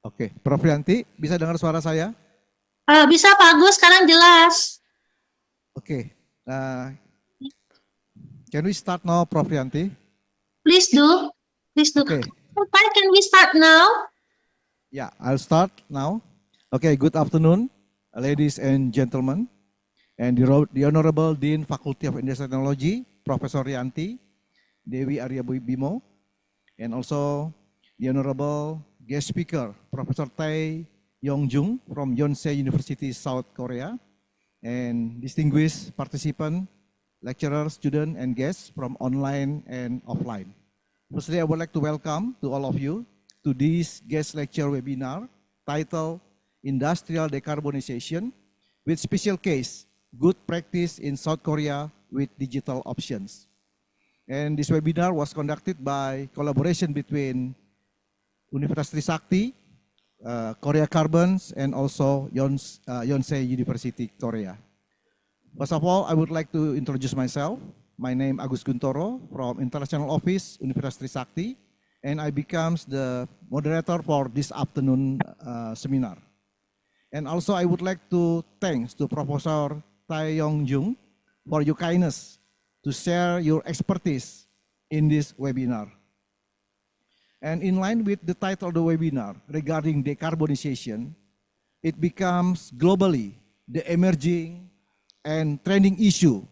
Oke, Prof. Yanti, bisa dengar suara saya? Bisa Pak Agus, sekarang jelas. Oke, can we start now, Prof. Yanti? Please do. Please do. Okay. Can we start now? Yeah, I'll start now. Okay, good afternoon, ladies and gentlemen, and the Honorable Dean Faculty of Industry and Technology, Professor Yanti, Dewi Arya Bimo, and also the Honorable guest speaker, Professor Jung from Yonsei University, South Korea, and distinguished participant, lecturers, students, and guests from online and offline. Firstly, I would like to welcome to all of you to this guest lecture webinar titled Industrial Decarbonization with special case, Good Practice in South Korea with Digital Options. And this webinar was conducted by collaboration between Universitas Trisakti, Korea Carbons, and also Yonsei University, Korea. First of all, I would like to introduce myself. My name is Agus Guntoro from International Office, Universitas Trisakti, and I becomes the moderator for this afternoon seminar. And also I would like to thanks to Professor Jung for your kindness to share your expertise in this webinar. And in line with the title of the webinar regarding decarbonization, it becomes globally the emerging and trending issue.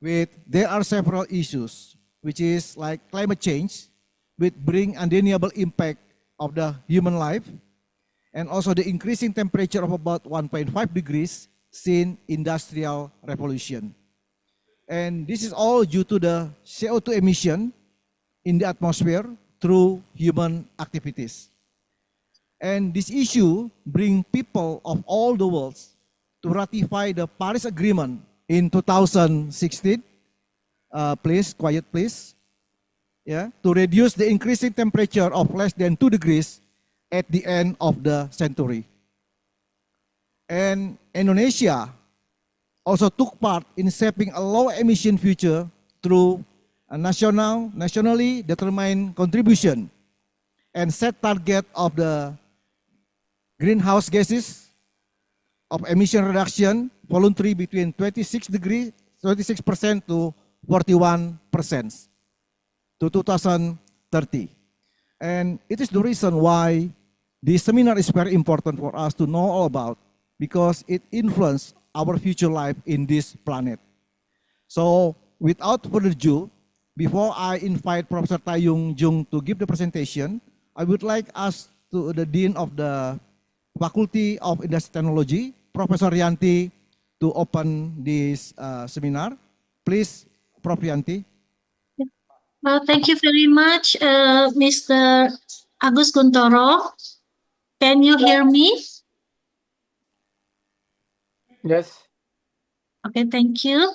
There are several issues, which is like climate change, which bring undeniable impact of the human life, and also the increasing temperature of about 1.5 degrees since industrial revolution. And this is all due to the CO2 emission in the atmosphere through human activities. And this issue brings people of all the worlds to ratify the Paris Agreement in 2016. Please, quiet please. Yeah, to reduce the increasing temperature of less than 2 degrees at the end of the century. And Indonesia also took part in shaping a low emission future through a nationally determined contribution and set target of the greenhouse gases of emission reduction voluntary between 26% to 41% to 2030. And it is the reason why this seminar is very important for us to know all about, because it influences our future life in this planet. So without further ado, before I invite Professor Jung to give the presentation, I would like us to the Dean of the Faculty of Industry Technology, Professor Yanti, to open this seminar. Please, Prof. Yanti. Well, thank you very much, Mr. Agus Guntoro. Can you hear me? Yes. Okay, thank you.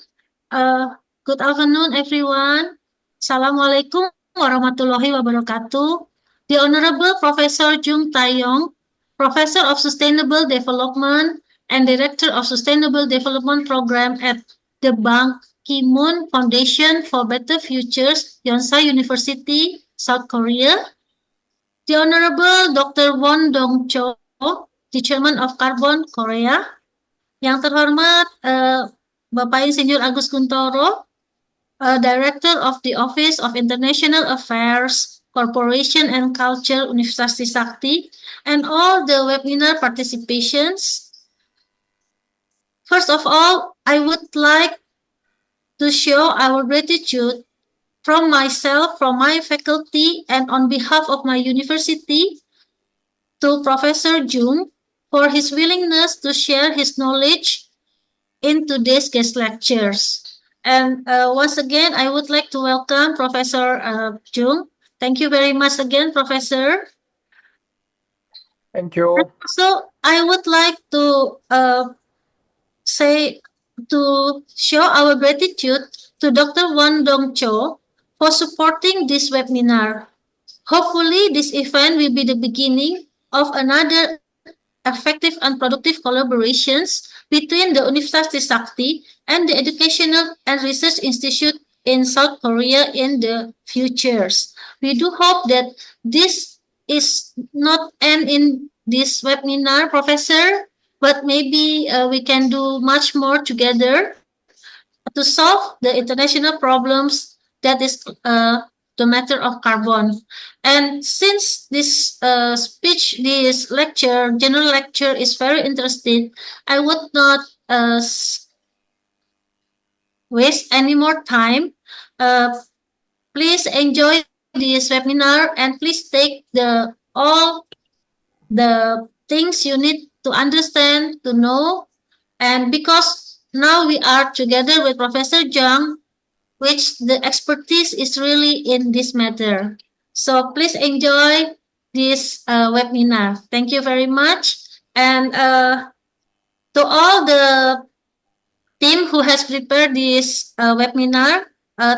Good afternoon, everyone. Assalamualaikum warahmatullahi wabarakatuh. The Honorable Professor Jung Taeyong, Professor of Sustainable Development and Director of Sustainable Development Program at the Ban Ki-moon Foundation for Better Futures, Yonsei University, South Korea. The Honorable Dr. Won Dong-cho, the Chairman of Carbon Korea. Yang terhormat Bapak Insinyur Agus Guntoro, Director of the Office of International Affairs, Corporation and Culture, Universitas Trisakti, and all the webinar participations. First of all, I would like to show our gratitude from myself, from my faculty, and on behalf of my university to Professor Jung for his willingness to share his knowledge in today's guest lectures. And once again, I would like to welcome Professor Jung. Thank you very much again, Professor. Thank you. So I would like to show our gratitude to Dr. Won Dong-cho for supporting this webinar. Hopefully, this event will be the beginning of another effective and productive collaborations between the Universitas Trisakti and the Educational and Research Institute in South Korea in the futures. We do hope that this is not end in this webinar, Professor, but maybe we can do much more together to solve the international problems that is the matter of carbon. And since this speech, this lecture, general lecture is very interesting, I would not waste any more time. Uh, please enjoy this webinar and please take all the things you need to understand, to know. And because now we are together with Professor Jung, which the expertise is really in this matter. So please enjoy this webinar. Thank you very much. And to all the team who has prepared this webinar,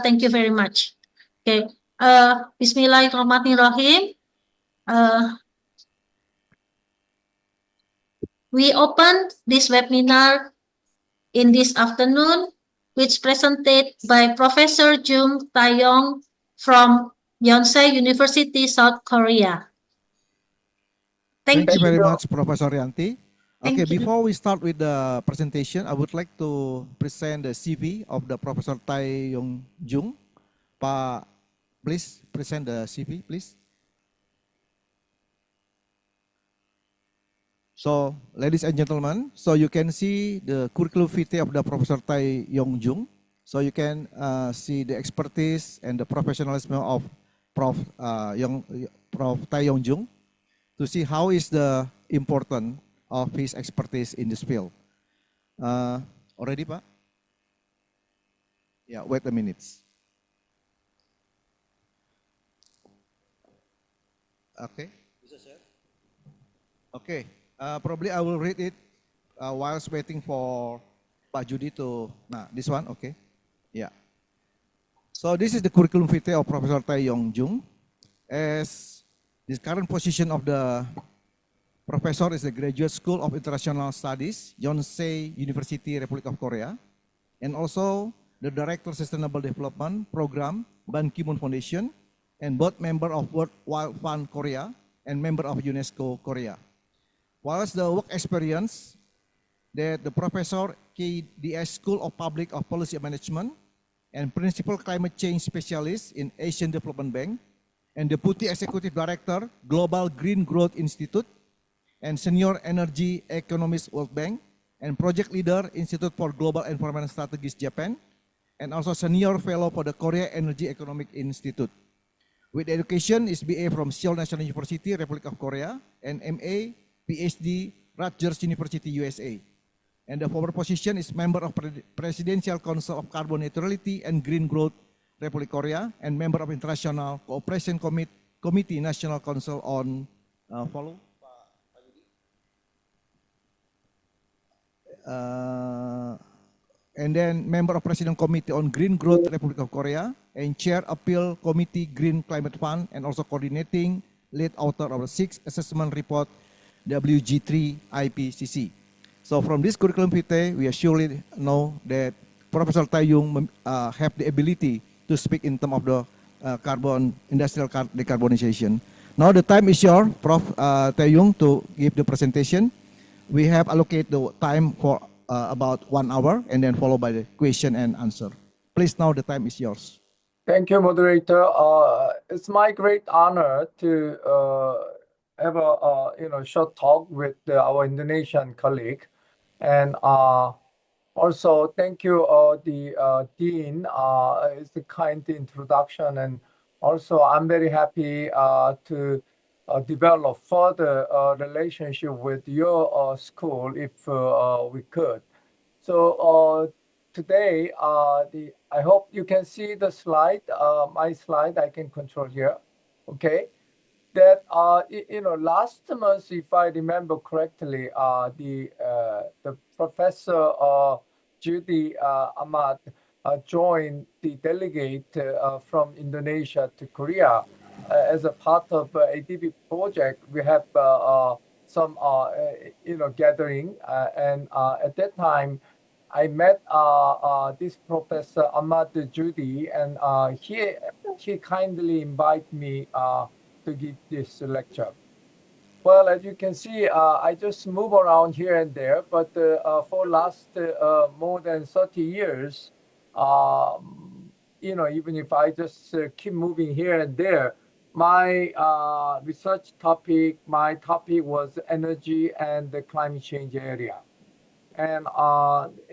thank you very much. Okay. Bismillahirrahmanirrahim. We opened this webinar in this afternoon, which presented by Professor Jung Taeyong from Yonsei University, South Korea. Thank you Thank very you. much, Professor Yanti. Okay, Thank you. before we start with the presentation, I would like to present the CV of the Professor Taeyong Jung. Please present the CV, please. So, ladies and gentlemen, so you can see the curriculum vitae of the Professor Taeyong Jung. So you can see the expertise and the professionalism of Prof. Taeyong Jung to see how is the important of his expertise in this field. Already, Pak? Yeah, wait a minute. Okay. Okay. Probably I will read it whilst waiting for Pak Judi to, this one, okay. Yeah. So this is the curriculum vitae of Professor Taeyong Jung. As this current position of the professor is the Graduate School of International Studies, Yonsei University, Republic of Korea, and also the Director Sustainable Development Program, Ban Ki-moon Foundation, and both member of World Wide Fund Korea and member of UNESCO Korea. Whilst the work experience that the professor KDS School of Public of Policy Management and Principal Climate Change Specialist in Asian Development Bank and Deputy Executive Director, Global Green Growth Institute and Senior Energy Economist World Bank and Project Leader Institute for Global Environment Strategies Japan and also Senior Fellow for the Korea Energy Economic Institute. With education is BA from Seoul National University, Republic of Korea and MA PhD, Rutgers University, USA. And the former position is member of Presidential Council of Carbon Neutrality and Green Growth, Republic Korea, and member of International Cooperation Committee, National Council on and then member of President Committee on Green Growth, Republic of Korea, and Chair Appeal Committee Green Climate Fund, and also coordinating lead author of the 6th Assessment Report, WG3 IPCC. So from this curriculum vitae, we surely know that Professor Taeyong have the ability to speak in terms of the industrial decarbonization. Now the time is yours, Prof. Taeyong, to give the presentation. We have allocated the time for about 1 hour and then followed by the question and answer. Please, now the time is yours. Thank you, Moderator. It's my great honor to have a short talk with our Indonesian colleague, and also thank you the Dean. It's a kind introduction, and also I'm very happy to develop further relationship with your school if we could. So today, I hope you can see the slide. My slide I can control here. Okay, that last month, if I remember correctly, the Professor Judy Ahmad joined the delegate from Indonesia to Korea as a part of ADB project. We have some gathering, and at that time, I met this Professor Ahmad Judy, and he kindly invited me to give this lecture. Well, as you can see, I just move around here and there, but for last more than 30 years, even if I just keep moving here and there, my research topic, my topic was energy and the climate change area. And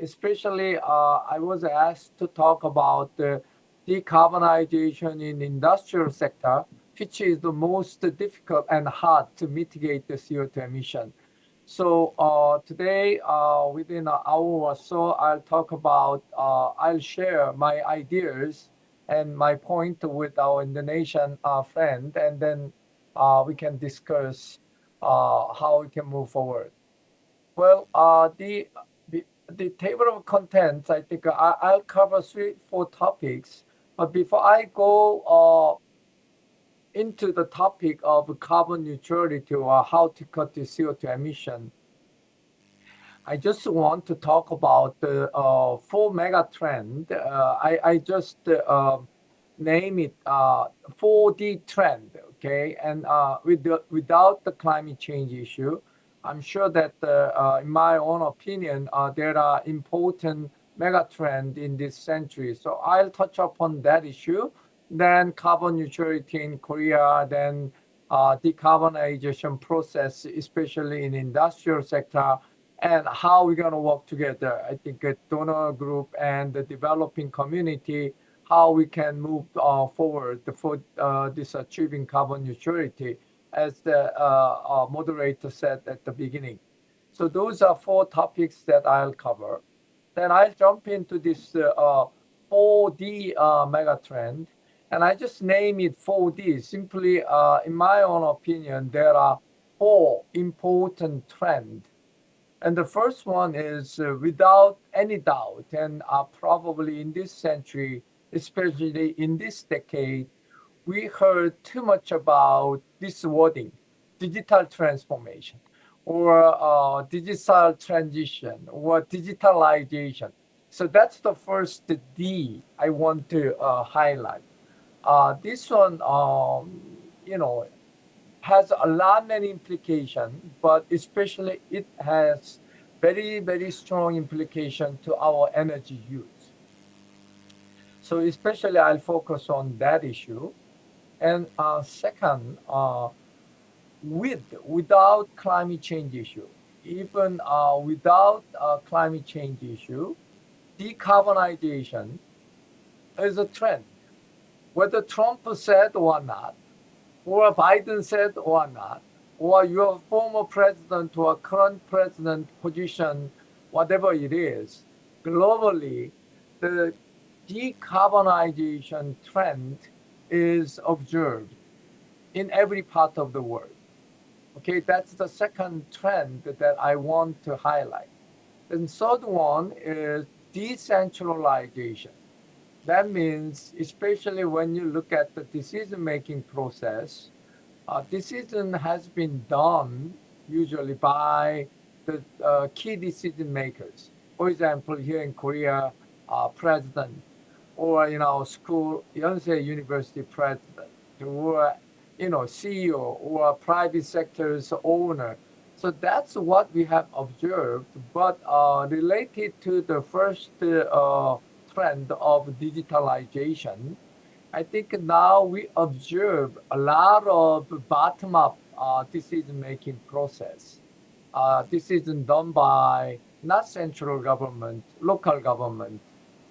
especially, I was asked to talk about the decarbonization in industrial sector, which is the most difficult and hard to mitigate the CO2 emission. So today, within an hour or so, I'll talk about, I'll share my ideas and my point with our Indonesian friend, and then we can discuss how we can move forward. Well, the table of contents, I think I'll cover 3-4 topics. But before I go into the topic of carbon neutrality or how to cut the CO2 emission, I just want to talk about the 4 mega trend. I just name it 4D trend, okay? And without the climate change issue, I'm sure that in my own opinion, there are important mega trends in this century. So I'll touch upon that issue, then carbon neutrality in Korea, then decarbonization process, especially in industrial sector, and how we're going to work together. I think a donor group and the developing community, how we can move forward for this achieving carbon neutrality, as the moderator said at the beginning. So those are 4 topics that I'll cover. Then I'll jump into this 4D megatrend, and I just name it 4D. Simply, in my own opinion, there are 4 important trends. And the first one is without any doubt, and probably in this century, especially in this decade, we heard too much about this wording, digital transformation, or digital transition, or digitalization. So that's the first D I want to highlight. This one, has a lot many implications, but especially it has very, very strong implication to our energy use. So especially I'll focus on that issue. And second, without climate change issue, even without climate change issue, decarbonization is a trend. Whether Trump said or not, or Biden said or not, or your former president or current president position, whatever it is, globally, the decarbonization trend is observed in every part of the world. Okay, that's the second trend that I want to highlight. And third one is decentralization. That means, especially when you look at the decision-making process, decision has been done usually by the key decision makers. For example, here in Korea, president, or in our school, Yonsei University president, or CEO, or private sector's owner. So that's what we have observed. But related to the first trend of digitalization, I think now we observe a lot of bottom-up decision-making process. Decision done by not central government, local government.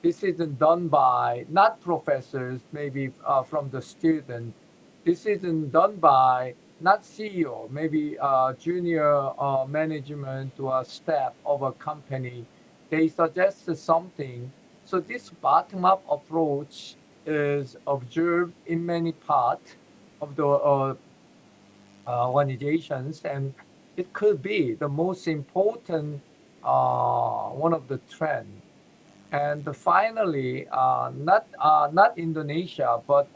Decision done by not professors, maybe from the student. Decision done by not CEO, maybe junior management or staff of a company. They suggest something. So this bottom-up approach is observed in many parts of the organizations, and it could be the most important one of the trends. And finally, not Indonesia, but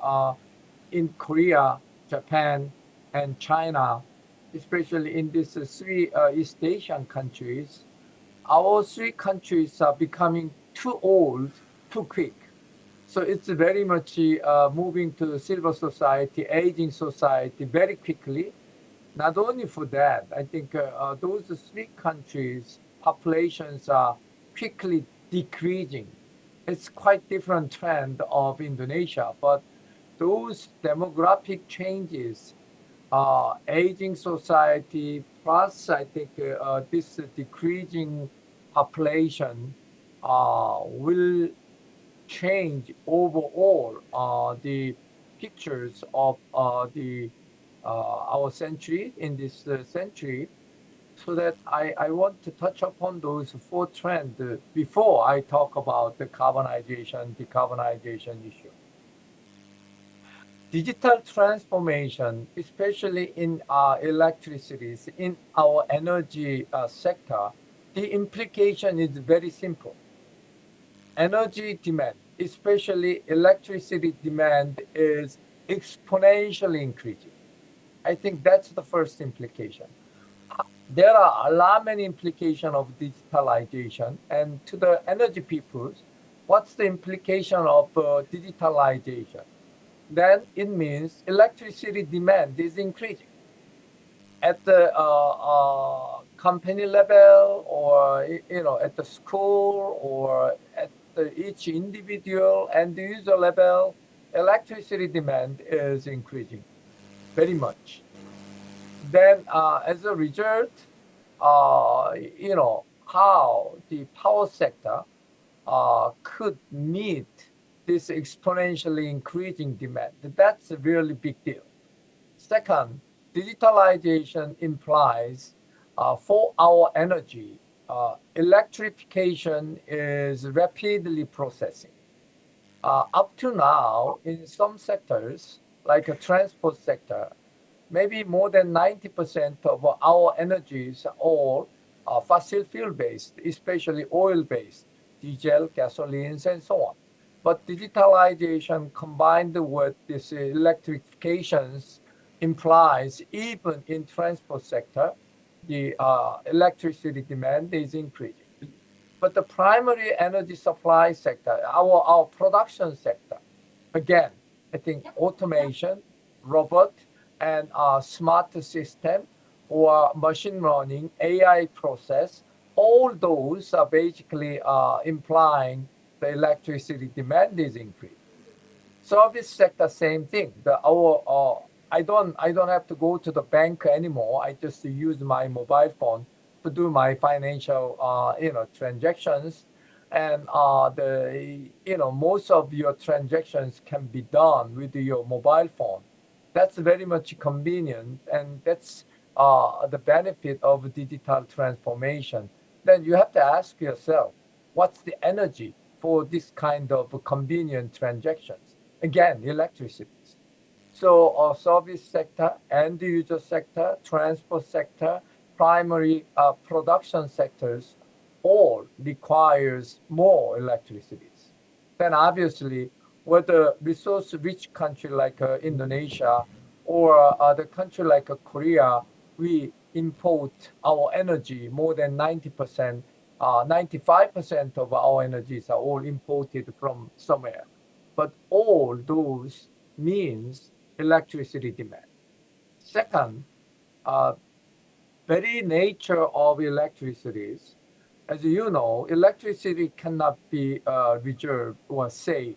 in Korea, Japan, and China, especially in these 3 East Asian countries, our 3 countries are becoming too old, too quick. So it's very much moving to silver society, aging society very quickly. Not only for that, I think those three countries' populations are quickly decreasing. It's quite different trend of Indonesia, but those demographic changes, aging society, plus I think this decreasing population will change overall the pictures of the our century in this century. So that I want to touch upon those four trends before I talk about the decarbonization issue. Digital transformation, especially in electricities, in our energy sector, the implication is very simple. Energy demand, especially electricity demand, is exponentially increasing. I think that's the first implication. There are a lot many implications of digitalization, and to the energy peoples, what's the implication of digitalization? Then it means electricity demand is increasing at the company level, or at the school, or at each individual and user level. Electricity demand is increasing very much. Then as a result, how the power sector could meet this exponentially increasing demand. That's a really big deal. Second, digitalization implies for our energy, electrification is rapidly processing. Up to now, in some sectors, like a transport sector, maybe more than 90% of our energies are all fossil fuel based, especially oil based, diesel, gasolines, and so on. But digitalization combined with this electrifications implies even in transport sector, the electricity demand is increasing. But the primary energy supply sector, our production sector, again, I think automation, robot, and smart system or machine learning, AI process, all those are basically implying the electricity demand is increasing. Service sector, same thing. I don't have to go to the bank anymore. I just use my mobile phone to do my financial transactions, and most of your transactions can be done with your mobile phone. That's very much convenient, and that's the benefit of digital transformation. Then you have to ask yourself, what's the energy for this kind of convenient transactions? Again, electricity. So service sector, end user sector, transport sector, primary production sectors all requires more electricity. Then obviously, whether resource-rich country like Indonesia or the country like Korea, we import our energy more than 90%, 95% of our energies are all imported from somewhere. But all those means electricity demand. Second, very nature of electricity, as you know, electricity cannot be reserved or saved.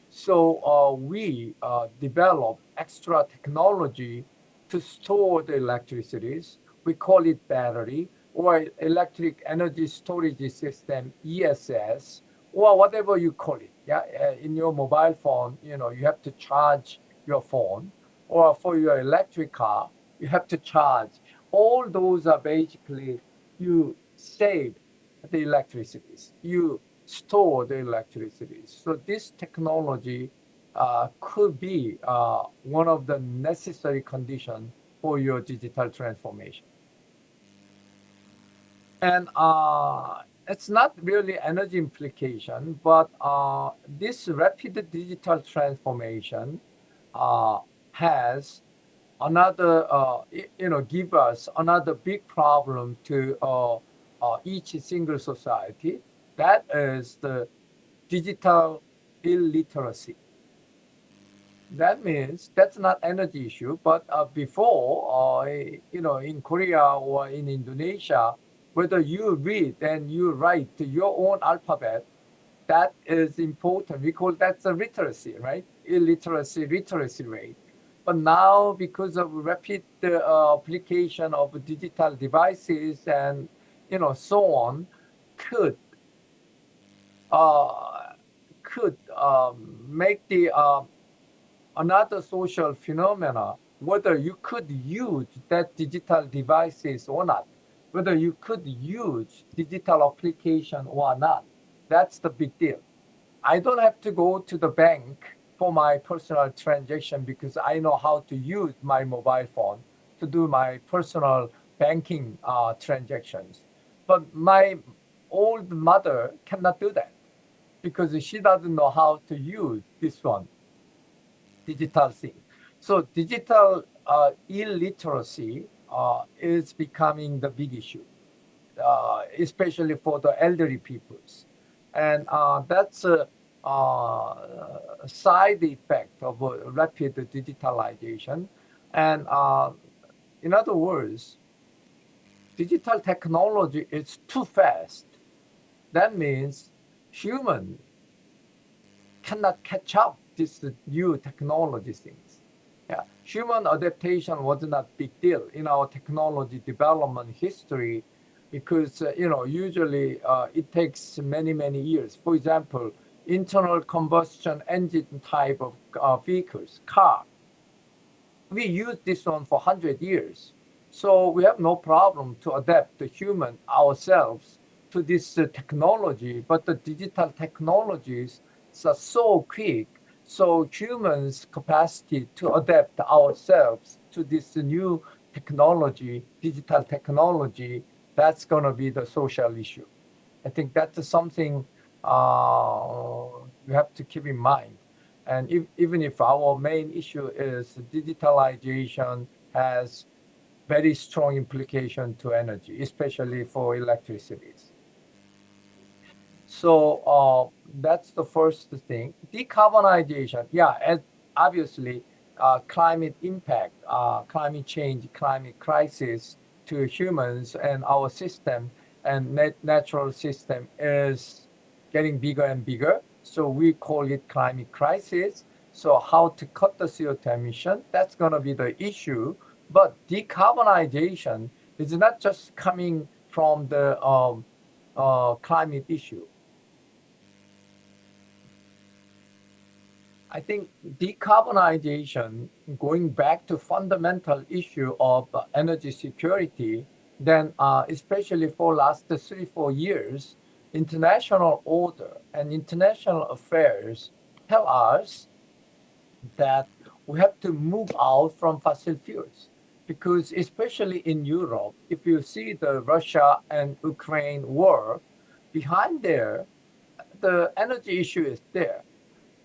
So we develop extra technology to store the electricities. We call it battery or electric energy storage system, ESS, or whatever you call it. Yeah, in your mobile phone, you have to charge your phone, or for your electric car, you have to charge. All those are basically you save the electricity, you store the electricity. So this technology could be one of the necessary conditions for your digital transformation. And it's not really energy implication, but this rapid digital transformation has another, give us another big problem to each single society. That is the digital illiteracy. That means that's not energy issue, but before, in Korea or in Indonesia, whether you read and you write your own alphabet, that is important. We call that the literacy, right? Illiteracy, literacy rate. But now, because of rapid application of digital devices and so on, could make the another social phenomena, whether you could use that digital devices or not, whether you could use digital application or not. That's the big deal. I don't have to go to the bank for my personal transaction because I know how to use my mobile phone to do my personal banking transactions. But my old mother cannot do that because she doesn't know how to use this one, digital thing. So digital illiteracy is becoming the big issue, especially for the elderly peoples. And that's a side effect of rapid digitalization. And in other words, digital technology is too fast. That means human cannot catch up this new technology things. Yeah, human adaptation was not big deal in our technology development history because usually it takes many years. For example, internal combustion engine type of vehicles, car. We use this one for 100 years. So we have no problem to adapt the human ourselves to this technology, but the digital technologies are so quick. So humans' capacity to adapt ourselves to this new technology, digital technology, that's going to be the social issue. I think that's something we have to keep in mind. And even if our main issue is digitalization has very strong implication to energy, especially for electricities. So that's the first thing. Decarbonization, yeah, as obviously climate impact, climate change, climate crisis to humans and our system and natural system is getting bigger and bigger. So we call it climate crisis. So how to cut the CO2 emission, that's going to be the issue. But decarbonization is not just coming from the climate issue. I think decarbonization, going back to fundamental issue of energy security, then especially for last 3-4 years, international order and international affairs tell us that we have to move out from fossil fuels. Because especially in Europe, if you see the Russia and Ukraine war, behind there, the energy issue is there.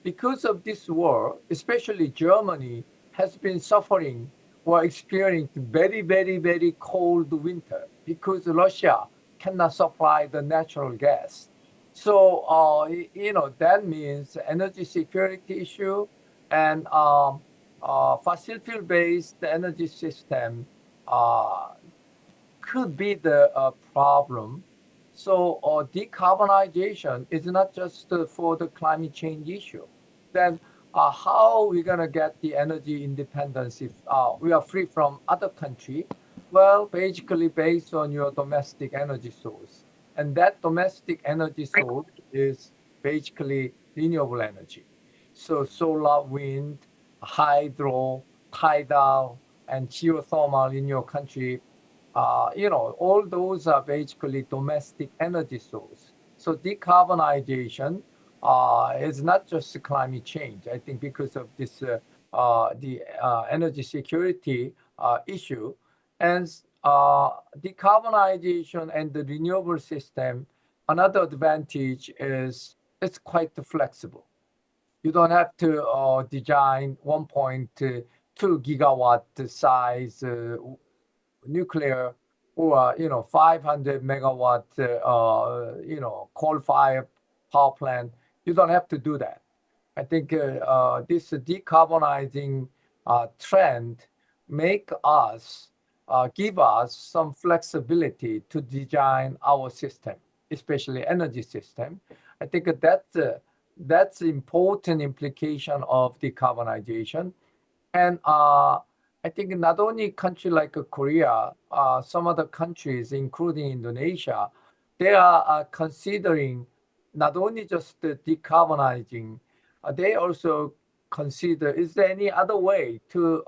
Because of this war, especially Germany has been suffering or experiencing very cold winter because Russia cannot supply the natural gas. So, that means energy security issue and fossil fuel-based energy system could be the problem. So decarbonization is not just for the climate change issue. Then how are we going to get the energy independence if we are free from other country? Well, basically based on your domestic energy source. And that domestic energy source is basically renewable energy. So solar, wind, hydro, tidal, and geothermal in your country, all those are basically domestic energy source. So decarbonization is not just climate change. I think because of this, the energy security issue, and decarbonization and the renewable system, another advantage is it's quite flexible. You don't have to design 1.2 gigawatt size nuclear or 500 megawatt coal-fired power plant. You don't have to do that. I think this decarbonizing trend give us some flexibility to design our system, especially energy system. I think that's important implication of decarbonization. And I think not only country like Korea, some other countries, including Indonesia, they are considering not only just the decarbonizing, they also consider, is there any other way to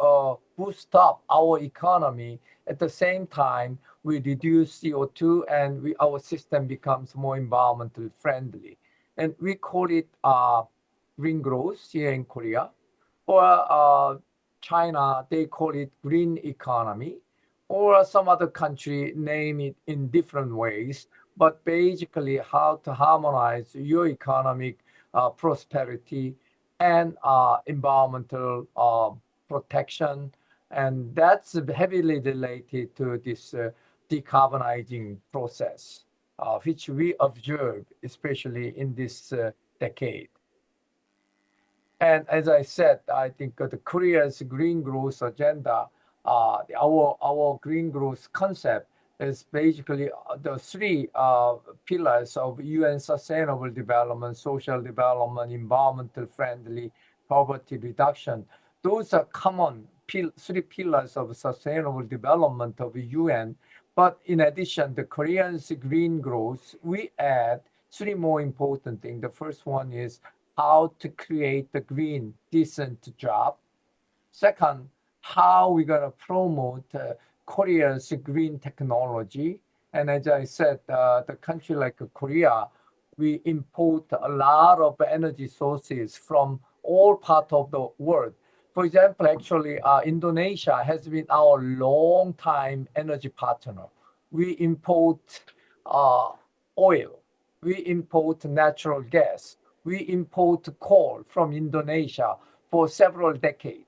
boost up our economy at the same time we reduce CO2 and our system becomes more environmentally friendly. And we call it green growth here in Korea. Or China, they call it green economy, or some other country name it in different ways. But basically, how to harmonize your economic prosperity and environmental protection, and that's heavily related to this decarbonizing process, which we observe, especially in this decade. And as I said, I think the Korea's green growth agenda, our green growth concept is basically the three pillars of UN Sustainable Development, social development, environmental friendly, poverty reduction. Those are common three pillars of sustainable development of UN. But in addition, the Koreans' green growth, we add three more important things. The first one is how to create the green, decent job. Second, how we're going to promote Korea's green technology. And as I said, the country like Korea, we import a lot of energy sources from all parts of the world. For example, actually, Indonesia has been our long-time energy partner. We import oil. We import natural gas. We import coal from Indonesia for several decades.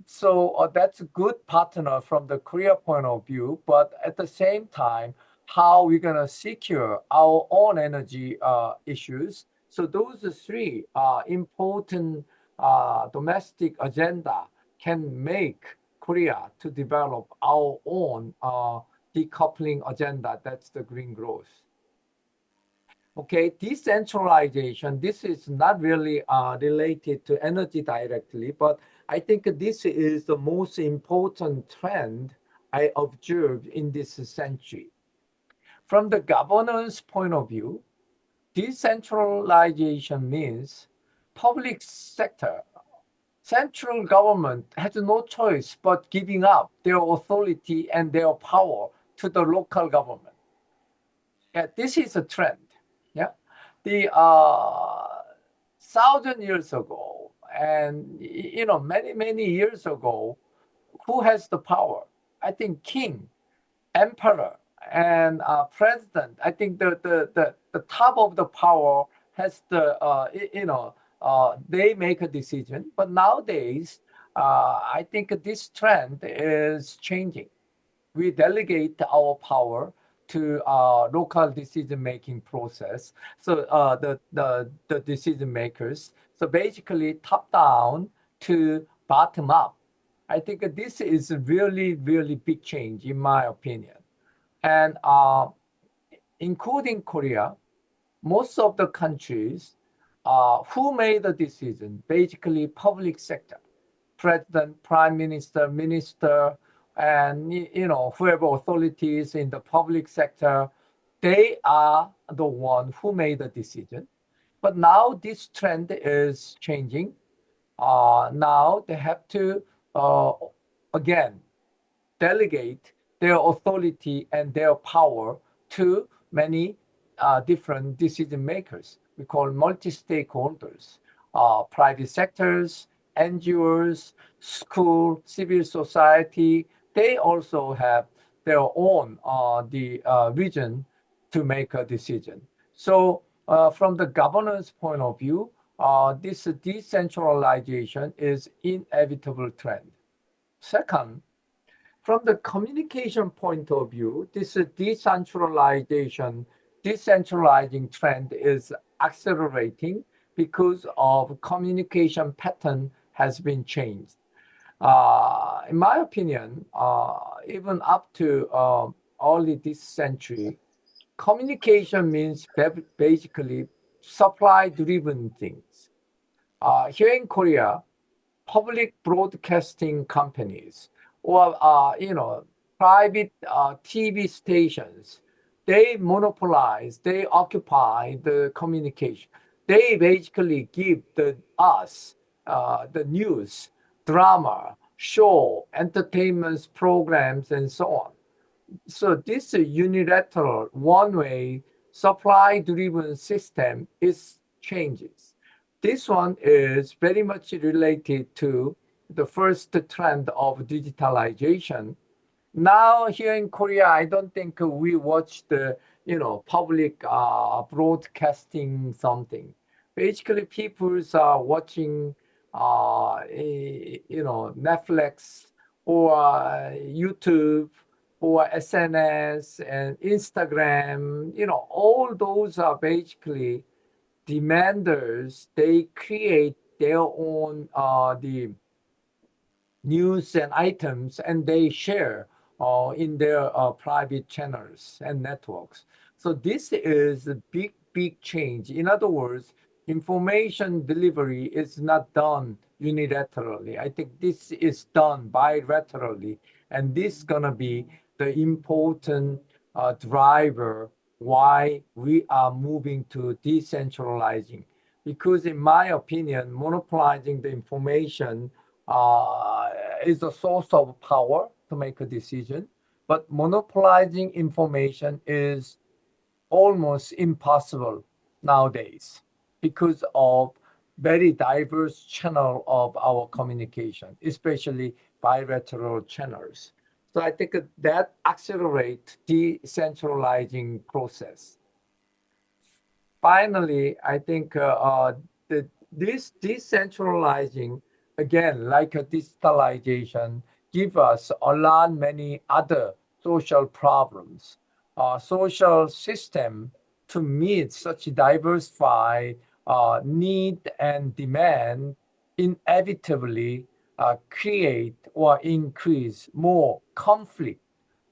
So that's a good partner from the Korea point of view. But at the same time, how we're going to secure our own energy issues. So those three important domestic agenda can make Korea to develop our own decoupling agenda. That's the green growth. Okay, decentralization, this is not really related to energy directly, but I think this is the most important trend I observed in this century. From the governance point of view, decentralization means public sector, central government has no choice but giving up their authority and their power to the local government. Yeah, this is a trend. Yeah, the 1,000 years ago, and many years ago, who has the power? I think king, emperor, and president. I think the top of the power has the they make a decision. But nowadays, I think this trend is changing. We delegate our power to local decision-making process. So the decision makers. So basically top down to bottom up. I think this is a really, really big change in my opinion. And including Korea, most of the countries who made the decision, basically public sector, president, prime minister, minister, and whoever authorities in the public sector, they are the one who made the decision. But now this trend is changing. Now they have to again delegate their authority and their power to many different decision makers. We call multi-stakeholders, private sectors, NGOs, school, civil society. They also have their own vision to make a decision. So from the governance point of view, this decentralization is inevitable trend. Second, from the communication point of view, this decentralizing trend is accelerating because of communication pattern has been changed. In my opinion, even up to early this century, communication means basically supply-driven things. Here in Korea, public broadcasting companies or private TV stations, they monopolize, they occupy the communication. They basically give us the news, drama, show, entertainment programs, and so on. So this unilateral, one-way, supply-driven system is changes. This one is very much related to the first trend of digitalization. Now here in Korea, I don't think we watch the public broadcasting something. Basically, people are watching Netflix or YouTube or SNS and Instagram. All those are basically demanders. They create their own the news and items, and they share in their private channels and networks. So this is a big change. In other words, information delivery is not done unilaterally. I think this is done bilaterally, and this is gonna be the important driver why we are moving to decentralizing. Because in my opinion, monopolizing the information is a source of power to make a decision, but monopolizing information is almost impossible nowadays because of very diverse channel of our communication, especially bilateral channels. So I think that accelerates decentralizing process. Finally, I think this decentralizing, again, like a digitalization, give us a lot many other social problems. Social system to meet such diversified need and demand inevitably create or increase more conflict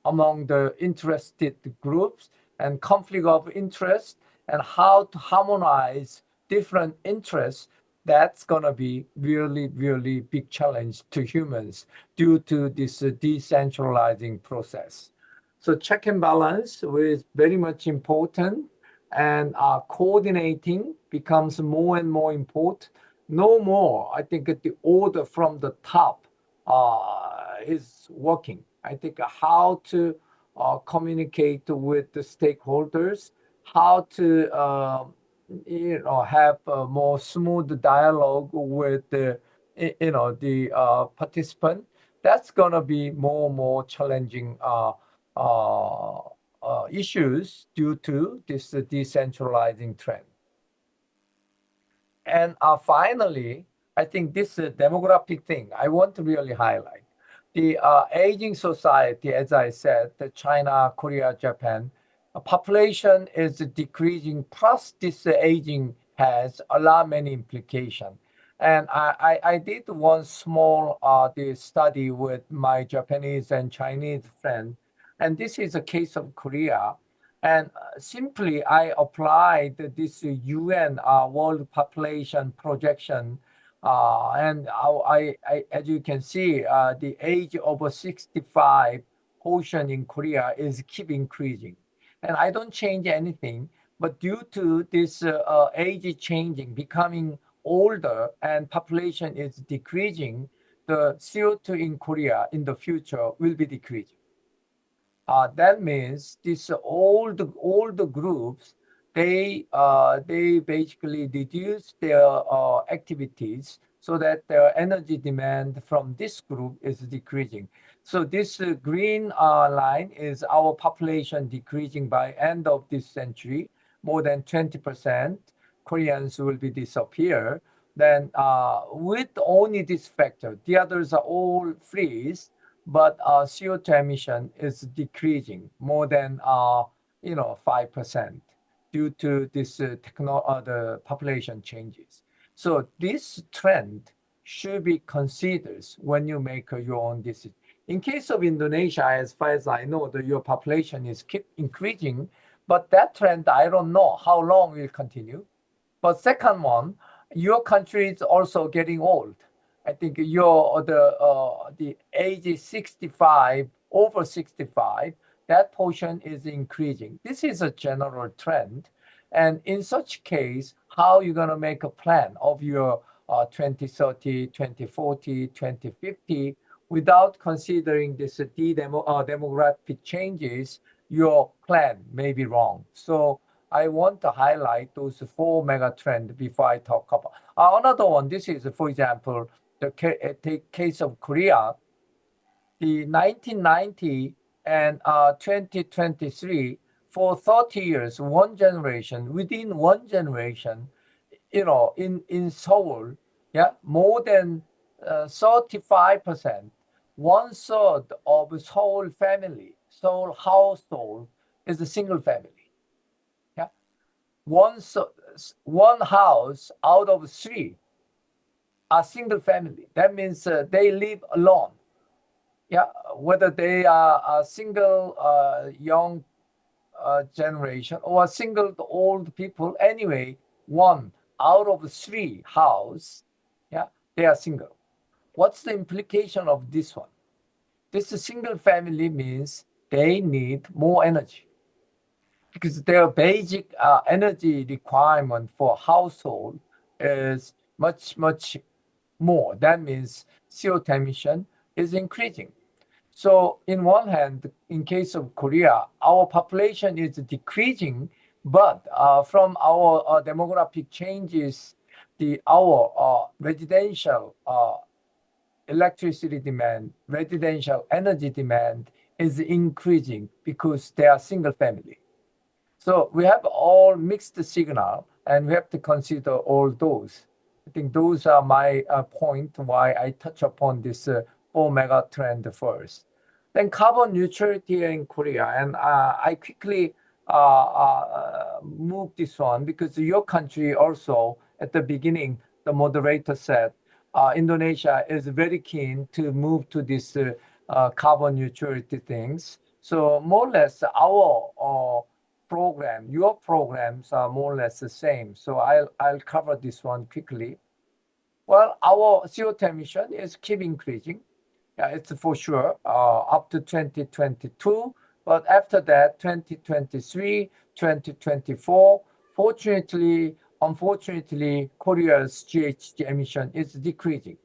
among the interested groups and conflict of interest, and how to harmonize different interests. That's going to be really big challenge to humans due to this decentralizing process. So check and balance is very much important, and coordinating becomes more and more important. No more, I think, the order from the top is working. I think how to communicate with the stakeholders, how to have a more smooth dialogue with the participant. That's gonna be more challenging issues due to this decentralizing trend. And finally, I think this demographic thing I want to really highlight. The aging society, as I said, the China, Korea, Japan, population is decreasing, plus this aging has a lot many implications. And I did one small study with my Japanese and Chinese friend, and this is a case of Korea. And simply, I applied this UN World Population Projection, and as you can see, the age over 65 portion in Korea is keep increasing. And I don't change anything, but due to this age changing, becoming older, and population is decreasing, the CO2 in Korea in the future will be decreasing. That means this all the groups, they basically reduce their activities so that their energy demand from this group is decreasing. So this green line is our population decreasing by end of this century, more than 20%. Koreans will be disappear. Then with only this factor, the others are all freeze, but CO2 emission is decreasing more than 5%. due to this the population changes. So this trend should be considered when you make your own decision. In case of Indonesia, as far as I know, your population is keep increasing, but that trend, I don't know how long will continue. But second one, your country is also getting old. I think the age is 65, over 65, that portion is increasing. This is a general trend. And in such case, how you going to make a plan of your 2030, 2040, 2050 without considering this demographic changes, your plan may be wrong. So I want to highlight those 4 mega trends before I talk about another one. This is, for example, the case of Korea. The 1990 and 2023, for 30 years, one generation, within one generation, in Seoul, yeah, more than 35%, 1/3 of Seoul family, Seoul household is a single family. Yeah, one house out of 3 are single family. That means they live alone. Yeah, whether they are a single young generation or a single old people, anyway, 1 out of 3 house, yeah, they are single. What's the implication of this one? This single family means they need more energy because their basic energy requirement for household is much more. That means CO2 emission is increasing. So in one hand, in case of Korea, our population is decreasing, but from our demographic changes, our residential electricity demand, residential energy demand is increasing because they are single family. So we have all mixed signal, and we have to consider all those. I think those are my point why I touch upon this 4 mega trend first. Then carbon neutrality in Korea, and I quickly move this one because your country also at the beginning, the moderator said Indonesia is very keen to move to this carbon neutrality things. So more or less our program, your programs are more or less the same. So I'll cover this one quickly. Well, our CO2 emission is keep increasing. Yeah, it's for sure up to 2022. But after that, 2023, 2024, unfortunately, Korea's GHG emission is decreasing.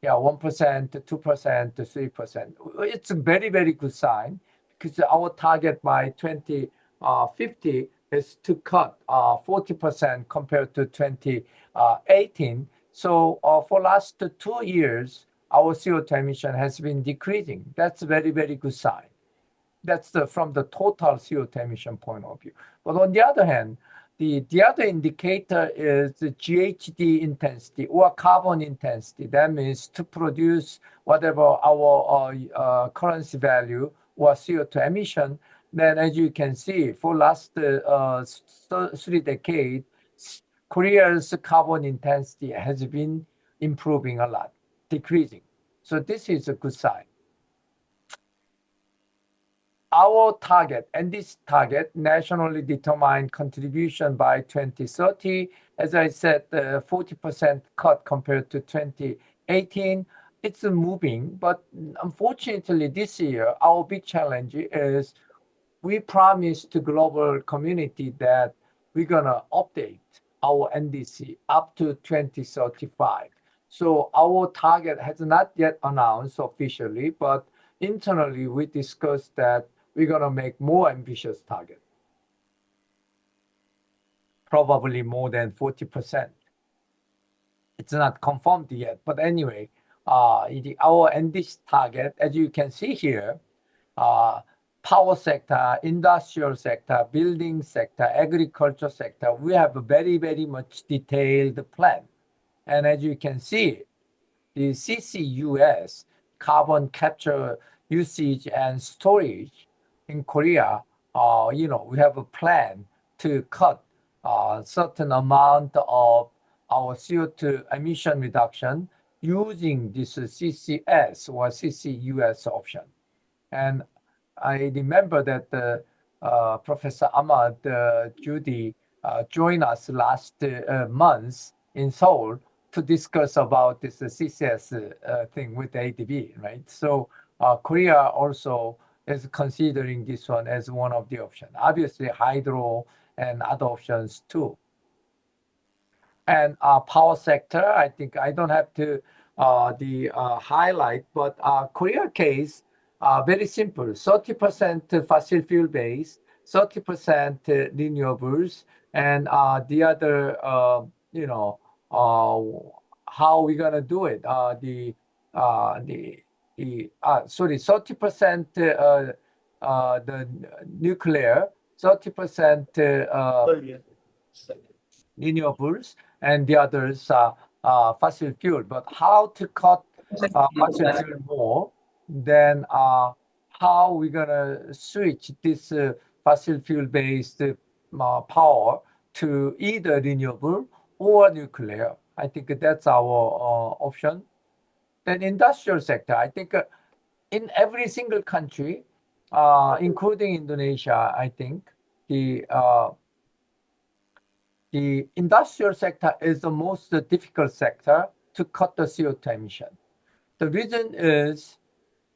Yeah, 1%, 2%, 3%. It's a very, very good sign because our target by 2050 is to cut 40% compared to 2018. So for last 2 years, our CO2 emission has been decreasing. That's a very, very good sign. That's from the total CO2 emission point of view. But on the other hand, the other indicator is the GHG intensity or carbon intensity. That means to produce whatever our currency value or CO2 emission. Then as you can see, for last 3 decades, Korea's carbon intensity has been improving a lot, decreasing. So this is a good sign. Our target, and this target, nationally determined contribution by 2030, as I said, 40% cut compared to 2018, it's moving. But unfortunately, this year, our big challenge is we promised to global community that we're going to update our NDC up to 2035. So our target has not yet announced officially, but internally we discussed that we're going to make more ambitious target. Probably more than 40%. It's not confirmed yet, but anyway, our NDC target, as you can see here, power sector, industrial sector, building sector, agriculture sector, we have a very, very much detailed plan. And as you can see, the CCUS, carbon capture, usage, and storage in Korea, we have a plan to cut a certain amount of our CO2 emission reduction using this CCS or CCUS option. And I remember that Professor Ahmad Judy joined us last month in Seoul to discuss about this CCS thing with ADB, right? So Korea also is considering this one as one of the options. Obviously, hydro and other options too. And power sector, I think I don't have to highlight, but Korea case, very simple, 30% fossil fuel based, 30% renewables, and the other, how we gonna do it? 30% the nuclear, 30% renewables, and the others are fossil fuel. But how to cut fossil fuel more, then how we gonna switch this fossil fuel based power to either renewable or nuclear? I think that's our option. Then industrial sector, I think in every single country, including Indonesia, I think the industrial sector is the most difficult sector to cut the CO2 emission. The reason is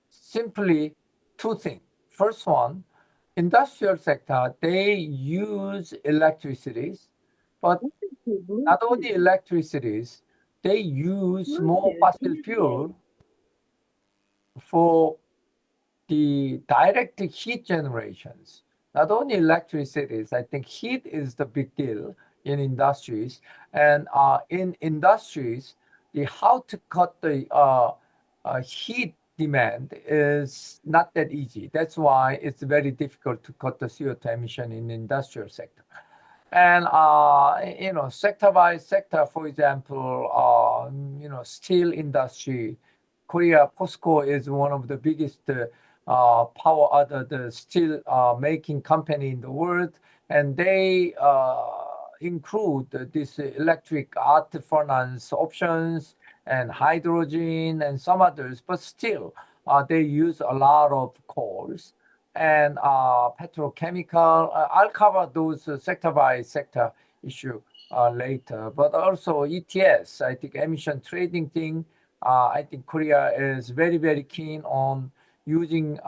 simply two things. First one, industrial sector, they use electricities, but not only electricities, they use more fossil fuel for the direct heat generations. Not only electricities, I think heat is the big deal in industries. And in industries, the how to cut the heat demand is not that easy. That's why it's very difficult to cut the CO2 emission in the industrial sector. And, sector by sector, for example, steel industry, Korea POSCO is one of the biggest the steel making company in the world, and they include this electric arc furnace options and hydrogen and some others, but still they use a lot of coals and petrochemical. I'll cover those sector by sector issue later, but also ETS, I think emission trading thing. I think Korea is very, very keen on using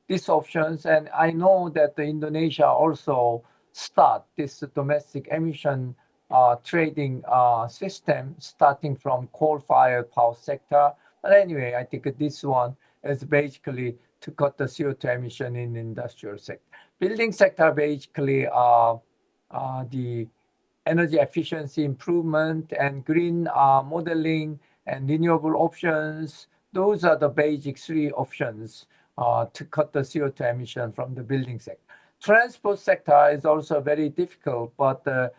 these options. And I know that the Indonesia also start this domestic emission trading system starting from coal-fired power sector. But anyway, I think this one is basically to cut the CO2 emission in the industrial sector. Building sector basically the energy efficiency improvement and green modeling and renewable options. Those are the basic three options to cut the CO2 emission from the building sector. Transport sector is also very difficult, but the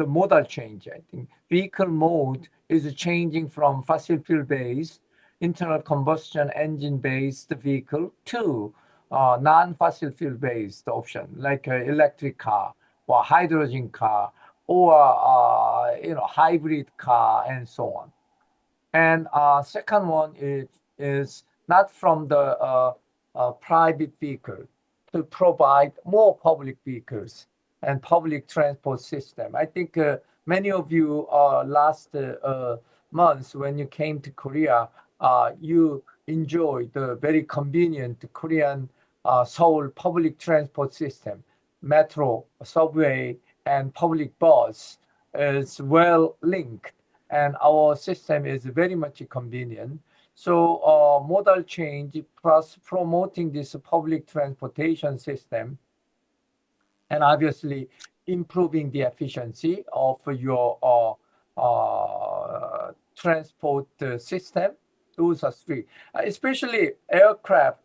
modal change, I think, vehicle mode is changing from fossil fuel based, internal combustion engine based vehicle to non-fossil fuel based option like electric car or hydrogen car or hybrid car and so on. And second one is not from the private vehicle to provide more public vehicles and public transport system. I think many of you last months when you came to Korea, you enjoyed the very convenient Korean Seoul public transport system. Metro, subway, and public bus is well linked, and our system is very much convenient. So modal change plus promoting this public transportation system and obviously improving the efficiency of your transport system. Those are three. Especially aircraft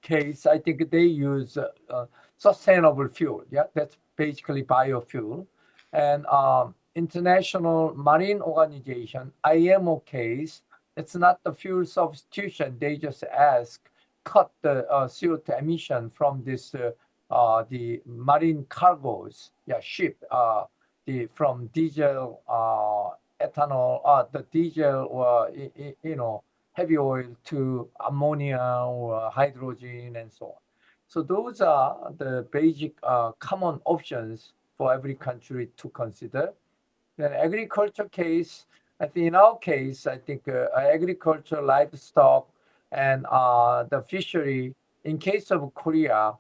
case, I think they use sustainable fuel. Yeah, that's basically biofuel. And International Marine Organization, IMO case, it's not the fuel substitution. They just ask cut the CO2 emission from this the marine cargoes, ship, from diesel, ethanol, the diesel, or heavy oil to ammonia or hydrogen and so on. So those are the basic common options for every country to consider. Then agriculture case, I think in our case, I think agriculture, livestock, and the fishery. In case of Korea,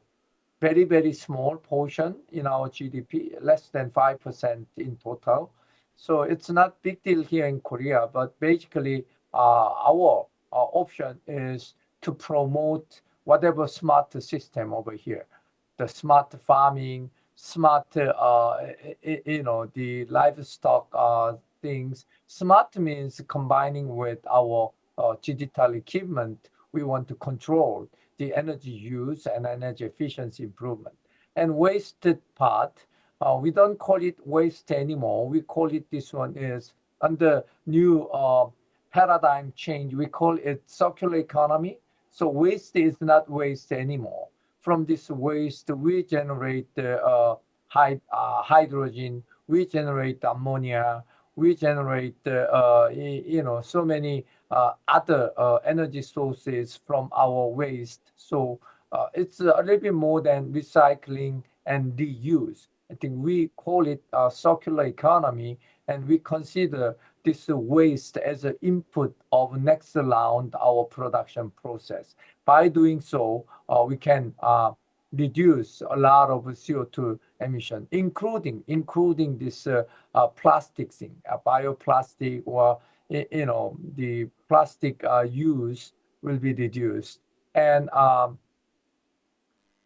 very, very small portion in our GDP, less than 5% in total. So it's not big deal here in Korea, but basically our option is to promote whatever smart system over here, the smart farming, smart, the livestock things. Smart means combining with our digital equipment. We want to control the energy use and energy efficiency improvement. And wasted part, we don't call it waste anymore. We call it, this one is under new paradigm change. We call it circular economy. So waste is not waste anymore. From this waste, we generate hydrogen, we generate ammonia, we generate so many other energy sources from our waste. So it's a little bit more than recycling and reuse. I think we call it a circular economy, and we consider this waste as an input of next round our production process. By doing so, we can reduce a lot of CO2 emission, including this plastic thing, bioplastic, or the plastic use will be reduced. And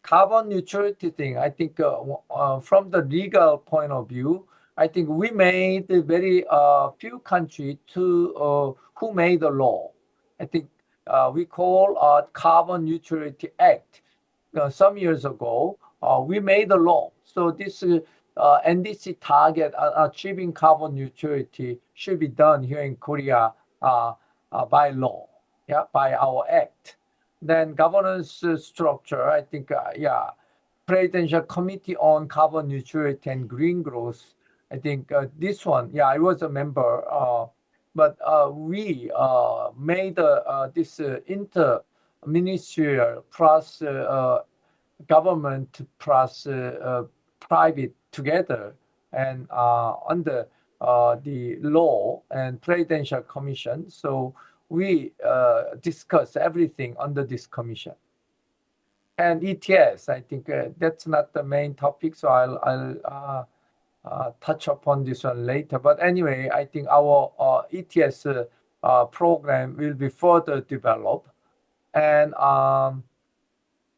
carbon neutrality thing, I think from the legal point of view, I think we made very few countries who made the law. I think we call Carbon Neutrality Act. Some years ago, we made a law. So this NDC target achieving carbon neutrality should be done here in Korea by law, by our act. Then governance structure, I think, Presidential Committee on Carbon Neutrality and Green Growth. I think this one, I was a member, but we made this inter-ministerial plus government plus private together, and under the law and Presidential Commission. So we discuss everything under this commission. And ETS, I think that's not the main topic, so I'll touch upon this one later. But anyway, I think our ETS program will be further developed. And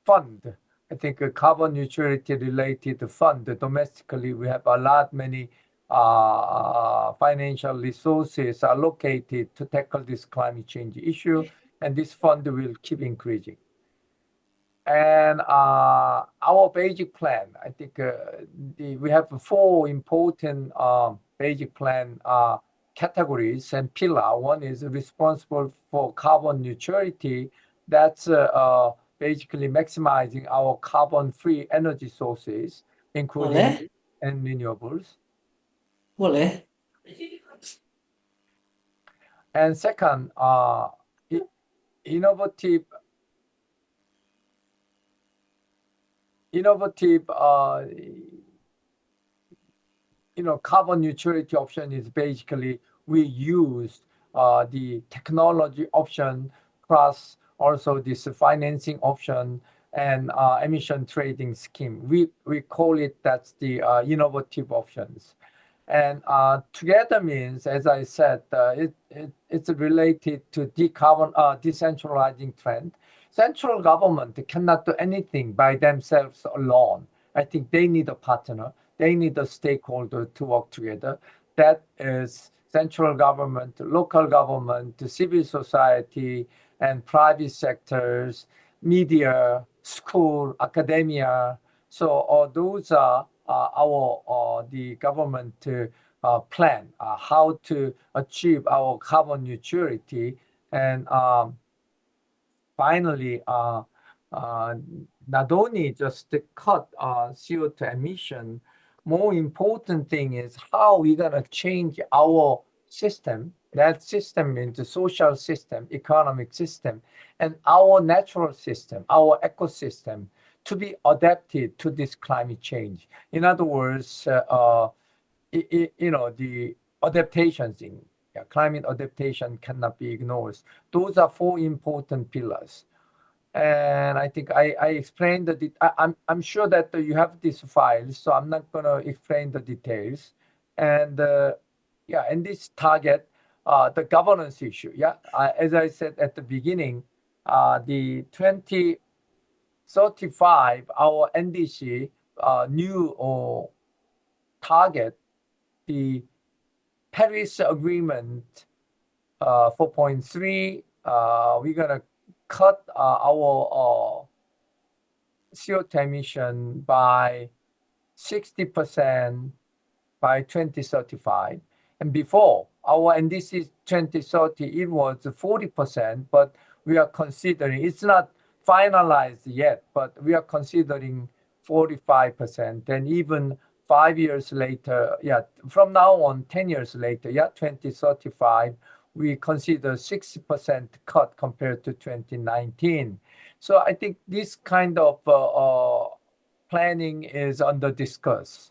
fund, I think carbon neutrality related fund domestically, we have many financial resources allocated to tackle this climate change issue, and this fund will keep increasing. And our basic plan, I think we have 4 important basic plan categories and pillar. One is responsible for carbon neutrality. That's basically maximizing our carbon-free energy sources, including and renewables. Boleh. And second, innovative carbon neutrality option is basically we use the technology option plus also this financing option and emission trading scheme. We call it, that's the innovative options. And together means, as I said, it's related to decentralizing trend. Central government cannot do anything by themselves alone. I think they need a partner. They need a stakeholder to work together. That is central government, local government, civil society, and private sectors, media, school, academia. So those are the government plan, how to achieve our carbon neutrality. And finally, not only just to cut CO2 emission, more important thing is how we're gonna change our system. That system means the social system, economic system, and our natural system, our ecosystem, to be adapted to this climate change. In other words, the adaptations in climate adaptation cannot be ignored. Those are four important pillars. And I think I explained I'm sure that you have these files, so I'm not going to explain the details. And and this target, the governance issue. As I said at the beginning, the 2035, our NDC new target, the Paris Agreement 4.3, we're going to cut our CO2 emission by 60% by 2035. And before, our NDC 2030, it was 40%, but we are considering, it's not finalized yet, but we are considering 45%. And even 5 years later, from now on, 10 years later, 2035, we consider 60% cut compared to 2019. So I think this kind of planning is under discuss.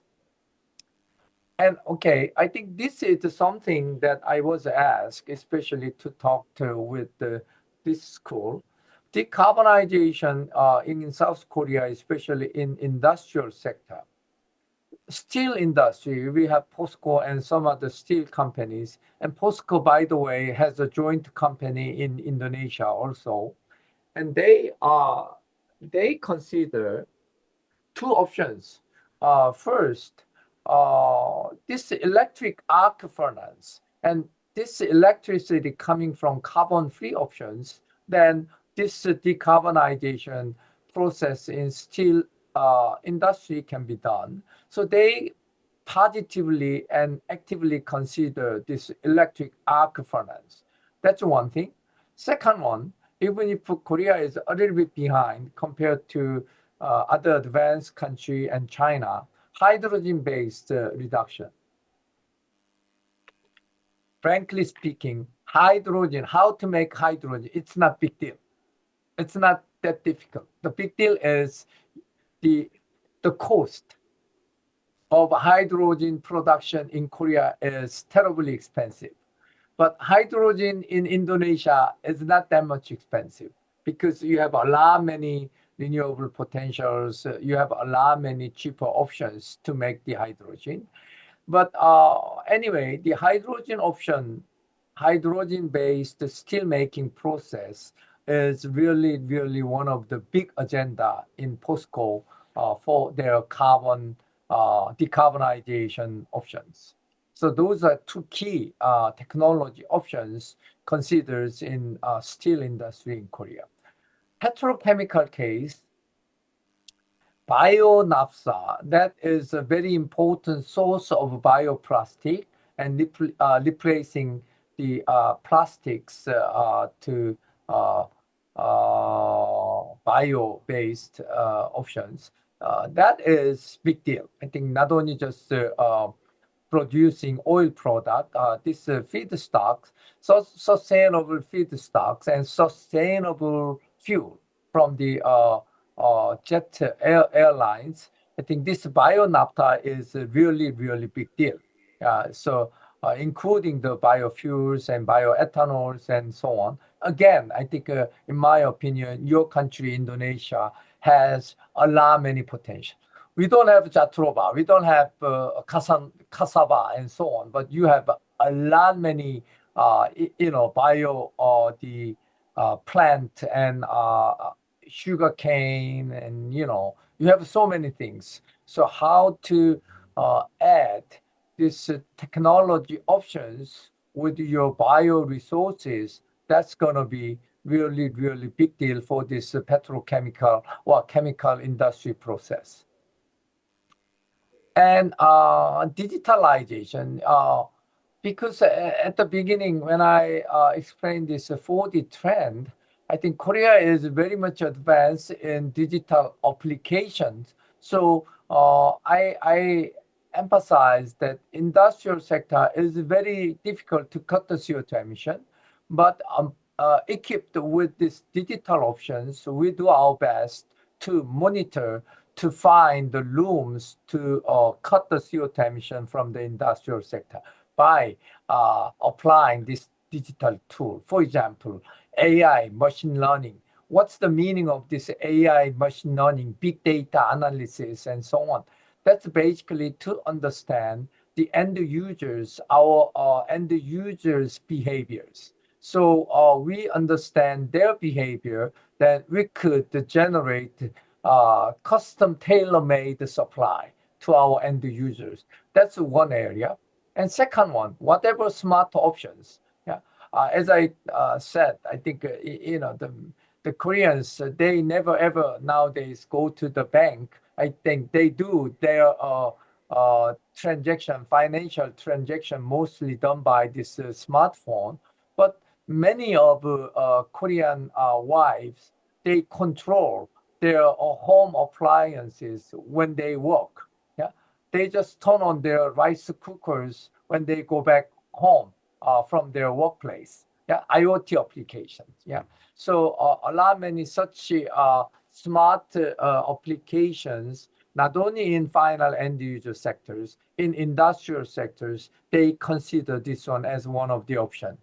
And okay, I think this is something that I was asked, especially to talk to with this school. Decarbonization in South Korea, especially in industrial sector. Steel industry, we have POSCO and some other steel companies. And POSCO, by the way, has a joint company in Indonesia also. And they consider two options. First, this electric arc furnace and this electricity coming from carbon-free options, then this decarbonization process in steel industry can be done. So they positively and actively consider this electric arc furnace. That's one thing. Second one, even if Korea is a little bit behind compared to other advanced country and China, hydrogen-based reduction. Frankly speaking, hydrogen, how to make hydrogen, it's not big deal. It's not that difficult. The big deal is the cost of hydrogen production in Korea is terribly expensive. But hydrogen in Indonesia is not that much expensive because you have a lot many renewable potentials. You have a lot many cheaper options to make the hydrogen. But anyway, the hydrogen option, hydrogen-based steel making process is really, really one of the big agenda in POSCO for their carbon decarbonization options. So those are two key technology options considered in steel industry in Korea. Petrochemical case, bio-naphtha, that is a very important source of bioplastic and replacing the plastics to bio-based options. That is big deal. I think not only just producing oil product, this feedstocks, sustainable feedstocks and sustainable fuel from the jet airlines. I think this bio-naphtha is a really, really big deal. So including the biofuels and bioethanols and so on. Again, I think in my opinion, your country, Indonesia, has a lot many potential. We don't have jatropha, we don't have cassava and so on, but you have a lot many, bio, the plant and sugar cane, and you have so many things. So how to add this technology options with your bio resources, that's going to be really, really big deal for this petrochemical or chemical industry process. And digitalization, because at the beginning when I explained this 4D trend, I think Korea is very much advanced in digital applications. So I emphasize that industrial sector is very difficult to cut the CO2 emission, but equipped with these digital options, we do our best to monitor, to find the rooms to cut the CO2 emission from the industrial sector by applying this digital tool. For example, AI, machine learning. What's the meaning of this AI, machine learning, big data analysis, and so on? That's basically to understand the end users, our end users' behaviors. So we understand their behavior, then we could generate custom tailor-made supply to our end users. That's one area. And second one, whatever smart options. Yeah, as I said, I think the Koreans, they never ever nowadays go to the bank. I think they do their transaction, financial transaction, mostly done by this smartphone. But many of Korean wives, they control their home appliances when they work. Yeah, they just turn on their rice cookers when they go back home from their workplace. Yeah, IoT applications. Yeah, so a lot many such smart applications, not only in final end user sectors, in industrial sectors, they consider this one as one of the options.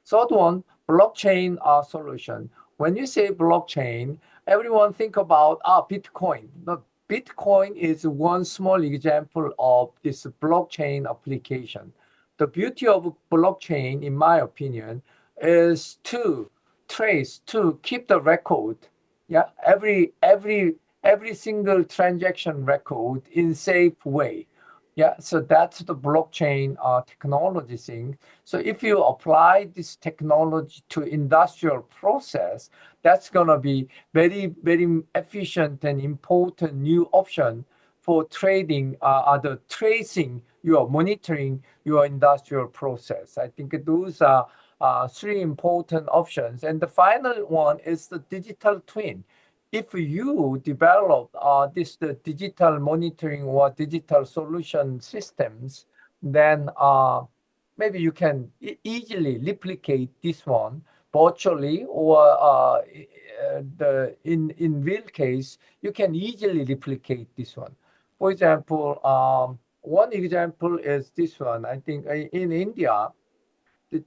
Third one, blockchain solution. When you say blockchain, everyone think about Bitcoin. But Bitcoin is one small example of this blockchain application. The beauty of blockchain, in my opinion, is to trace, to keep the record. Yeah, every single transaction record in safe way. Yeah, so that's the blockchain technology thing. So if you apply this technology to industrial process, that's gonna be very, very efficient and important new option for trading, the tracing, you are monitoring your industrial process. I think those are three important options. And the final one is the digital twin. If you develop the digital monitoring or digital solution systems, then maybe you can easily replicate this one virtually, or in real case, you can easily replicate this one. For example, one example is this one. I think in India,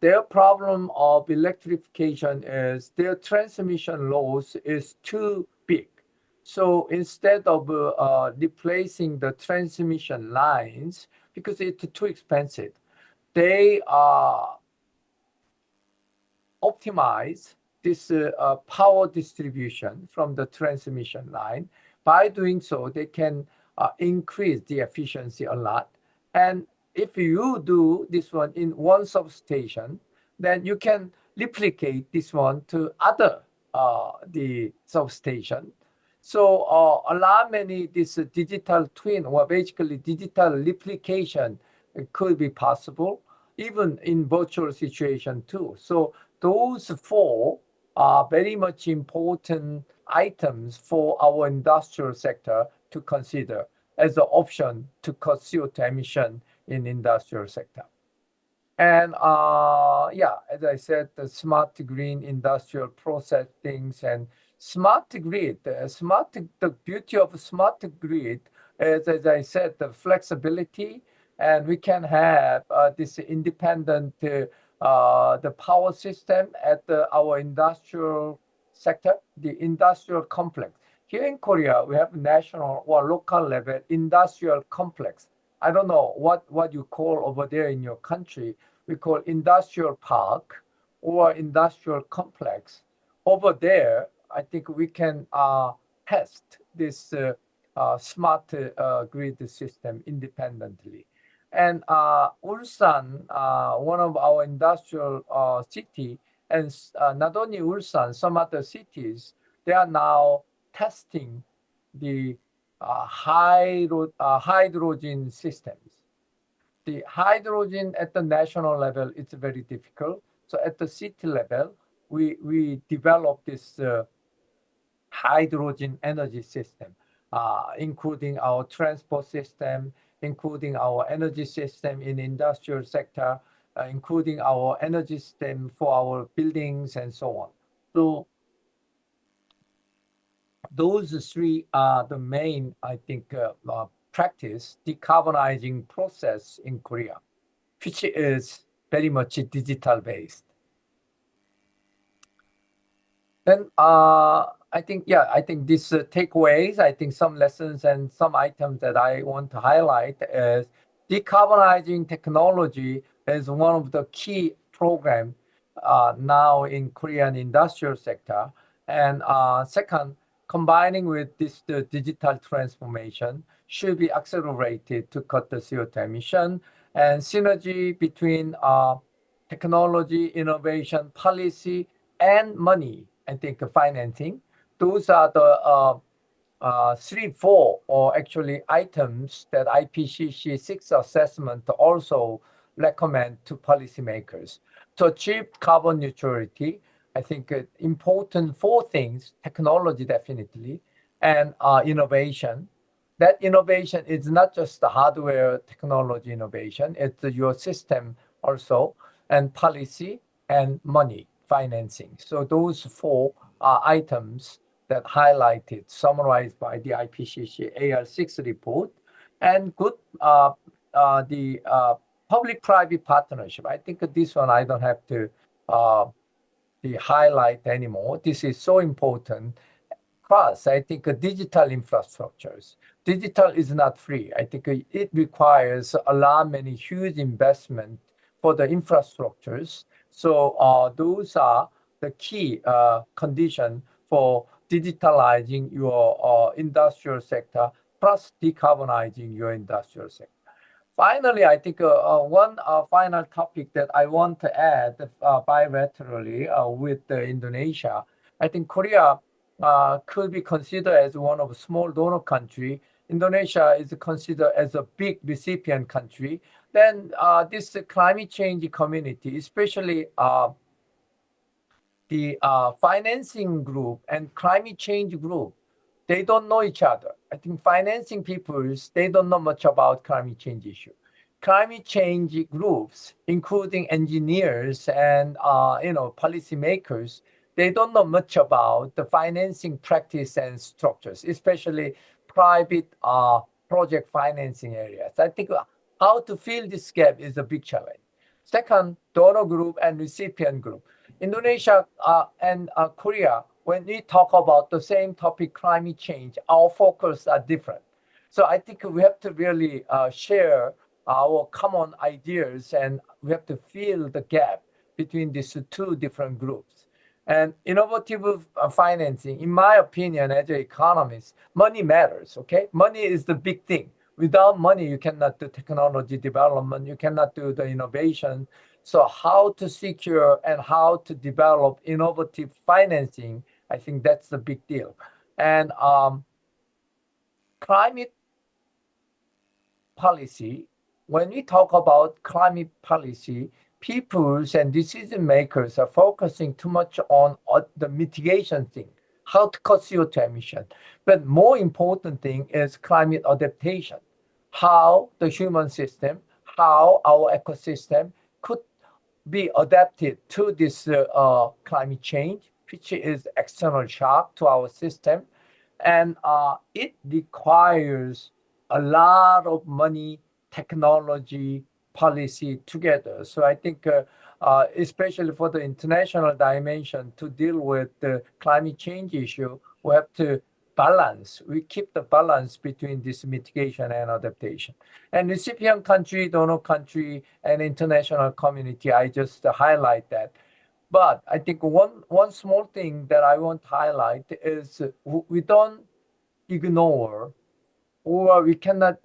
their problem of electrification is their transmission loss is too big. So instead of replacing the transmission lines, because it's too expensive, they optimize this power distribution from the transmission line. By doing so, they can increase the efficiency a lot. And if you do this one in one substation, then you can replicate this one to other the substation. So a lot many this digital twin, or basically digital replication, could be possible even in virtual situation too. So those four are very much important items for our industrial sector to consider as an option to cut CO2 emission in industrial sector. And yeah, as I said, the smart green industrial process things and smart grid. The beauty of smart grid is, as I said, the flexibility, and we can have this independent the power system at our industrial sector, the industrial complex. Here in Korea, we have national or local level industrial complex. I don't know what you call over there in your country. We call industrial park or industrial complex. Over there, I think we can test this smart grid system independently. And Ulsan, one of our industrial city, and not only Ulsan, some other cities, they are now testing the hydrogen systems. The hydrogen at the national level, it's very difficult. So at the city level, we developed this hydrogen energy system, including our transport system, including our energy system in industrial sector, including our energy system for our buildings and so on. So those three are the main, I think, practice decarbonizing process in Korea, which is very much digital based. Then I think these takeaways, I think some lessons and some items that I want to highlight is decarbonizing technology is one of the key programs now in Korean industrial sector. And second, combining with this the digital transformation should be accelerated to cut the CO2 emission, and synergy between technology, innovation, policy, and money, I think financing. Those are the 4 or actually items that IPCC 6 assessment also recommend to policymakers. To achieve carbon neutrality, I think important 4 things: technology definitely, and innovation. That innovation is not just the hardware technology innovation, it's your system also, and policy and money, financing. So those 4 are items that highlighted, summarized by the IPCC AR6 report, and good the public-private partnership. I think this one I don't have to the highlight anymore. This is so important. Plus, I think digital infrastructures. Digital is not free. I think it requires a lot many huge investment for the infrastructures. So those are the key condition for digitalizing your industrial sector, plus decarbonizing your industrial sector. Finally, I think one final topic that I want to add bilaterally with Indonesia, I think Korea could be considered as one of a small donor country. Indonesia is considered as a big recipient country. Then this climate change community, especially the financing group and climate change group, they don't know each other. I think financing peoples, they don't know much about climate change issue. Climate change groups, including engineers and policymakers, they don't know much about the financing practice and structures, especially private project financing areas. I think how to fill this gap is a big challenge. Second, donor group and recipient group. Indonesia and Korea, when we talk about the same topic, climate change, our focus are different. So I think we have to really share our common ideas, and we have to fill the gap between these 2 different groups. And innovative financing, in my opinion, as an economist, money matters, okay? Money is the big thing. Without money, you cannot do technology development, you cannot do the innovation. So how to secure and how to develop innovative financing, I think that's the big deal. And climate policy, when we talk about climate policy, peoples and decision makers are focusing too much on the mitigation thing, how to cut CO2 emission. But more important thing is climate adaptation, how the human system, how our ecosystem could be adapted to this climate change, which is external shock to our system. And it requires a lot of money, technology, policy together. So I think especially for the international dimension to deal with the climate change issue, we have to balance. We keep the balance between this mitigation and adaptation. And recipient country, donor country, and international community, I just highlight that. But I think one small thing that I want to highlight is we don't ignore, or we cannot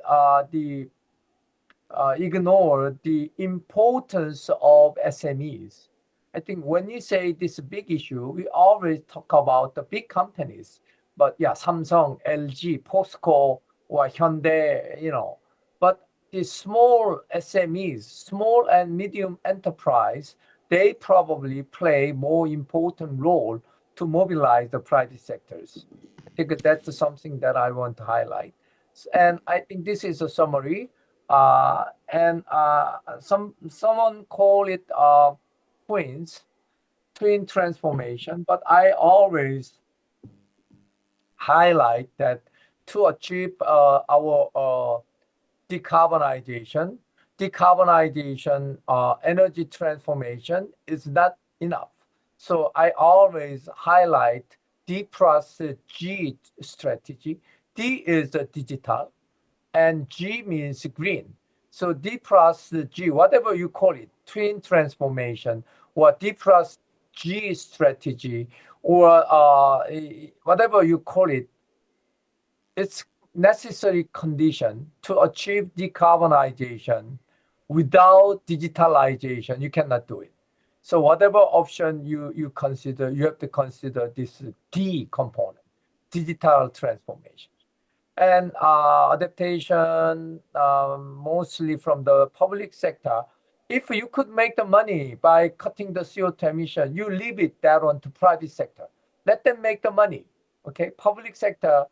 ignore the importance of SMEs. I think when you say this big issue, we always talk about the big companies. But yeah, Samsung, LG, POSCO, or Hyundai, but the small SMEs, small and medium enterprise, they probably play more important role to mobilize the private sectors. I think that's something that I want to highlight. And I think this is a summary. And someone call it twin transformation, but I always highlight that to achieve our decarbonization, energy transformation is not enough. So I always highlight D plus G strategy. D is the digital and G means green. So D plus G, whatever you call it, twin transformation or D plus G strategy or whatever you call it, it's necessary condition to achieve decarbonization. Without digitalization, you cannot do it. So whatever option you consider, you have to consider this D component, digital transformation. And adaptation, mostly from the public sector. If you could make the money by cutting the CO2 emission, you leave it that on to private sector. Let them make the money, okay? Public sector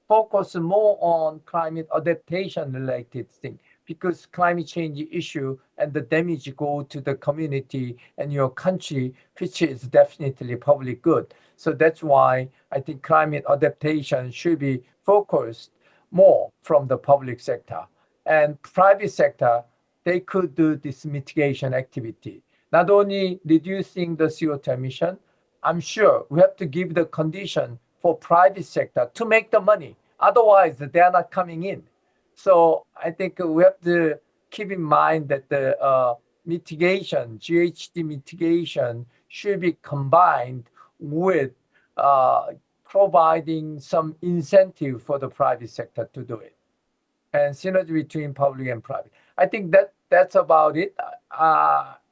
focus more on climate adaptation related thing because climate change issue and the damage go to the community and your country, which is definitely public good. So that's why I think climate adaptation should be focused more from the public sector. And private sector, they could do this mitigation activity. Not only reducing the CO2 emission, I'm sure we have to give the condition for private sector to make the money. Otherwise, they are not coming in. So I think we have to keep in mind that the mitigation, GHG mitigation, should be combined with providing some incentive for the private sector to do it, and synergy between public and private. I think that's about it.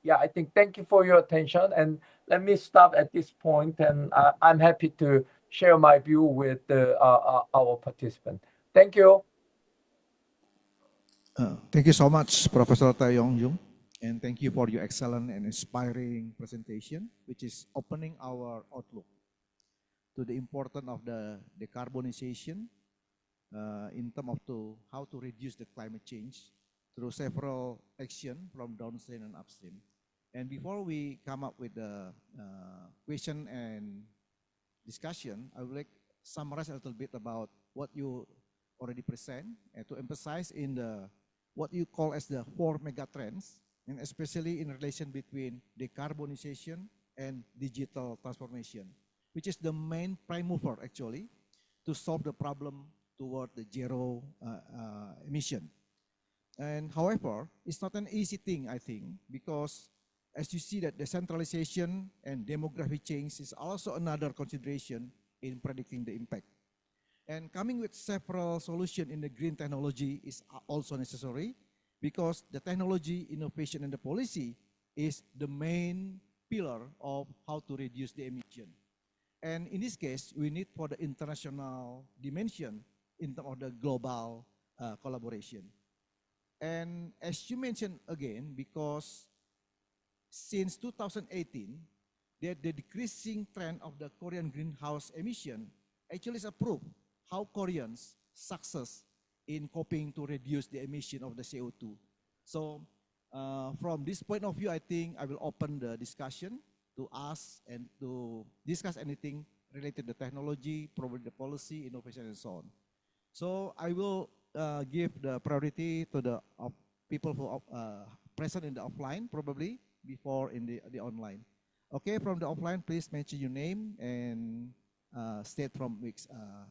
Yeah, I think thank you for your attention, and let me stop at this point, and I'm happy to share my view with our participant. Thank you. Thank you so much, Professor Taeyong Jung, and thank you for your excellent and inspiring presentation, which is opening our outlook to the importance of the decarbonization in terms of how to reduce the climate change through several actions from downstream and upstream. And before we come up with the question and discussion, I would like to summarize a little bit about what you already present and to emphasize in the what you call as the 4 mega trends, and especially in relation between decarbonization and digital transformation, which is the main prime mover actually to solve the problem toward the zero emission. And however, it's not an easy thing, I think, because as you see that decentralization and demographic change is also another consideration in predicting the impact. And coming with several solutions in the green technology is also necessary because the technology, innovation, and the policy is the main pillar of how to reduce the emission. And in this case, we need for the international dimension in terms of the global collaboration. And as you mentioned again, because since 2018, the decreasing trend of the Korean greenhouse emission actually is a proof how Koreans success in coping to reduce the emission of the CO2. So from this point of view, I think I will open the discussion to ask and to discuss anything related to technology, probably the policy, innovation, and so on. So I will give the priority to the people who are present in the offline, probably before in the online. Okay, from the offline, please mention your name and state from which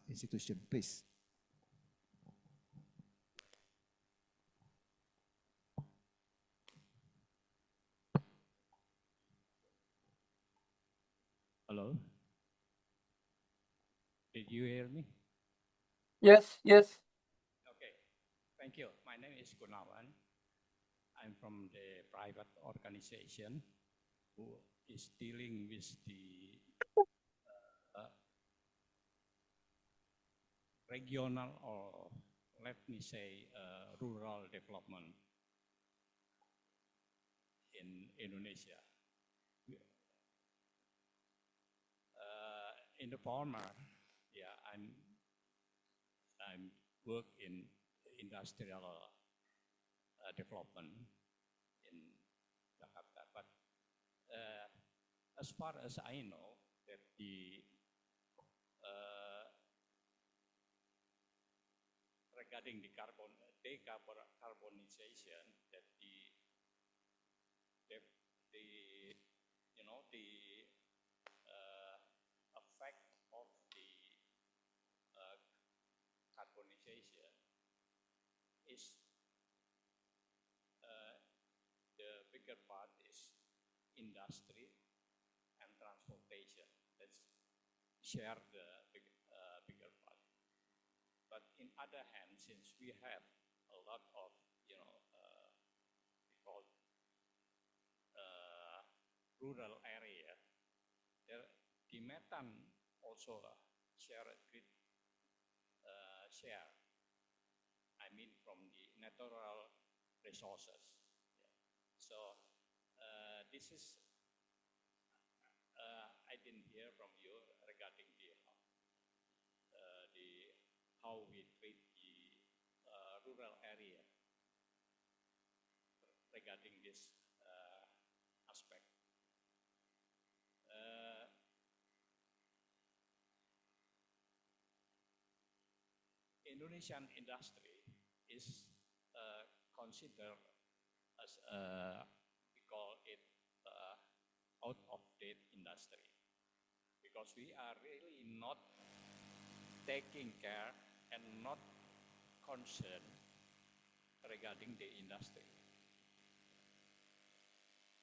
institution, please. Hello. Did you hear me? Yes, yes. Okay, thank you. My name is Gunawan. I'm from the private organization who is dealing with the regional, or let me say rural development in Indonesia. in the former, yeah, I'm work in industrial development in Jakarta, but as far as I know, that the regarding the decarbonization, that the you know the effect of the carbonization is the bigger part is industry and transportation. Let's share the bigger part. But in other hand, since we have a lot of, we call rural area, the methane also share a great share. I mean, from the natural resources. Yeah. So this is I didn't hear from you regarding the how we treat the rural area regarding this aspect. Indonesian industry is considered as we call it out of date industry, because we are really not taking care and not concerned regarding the industry.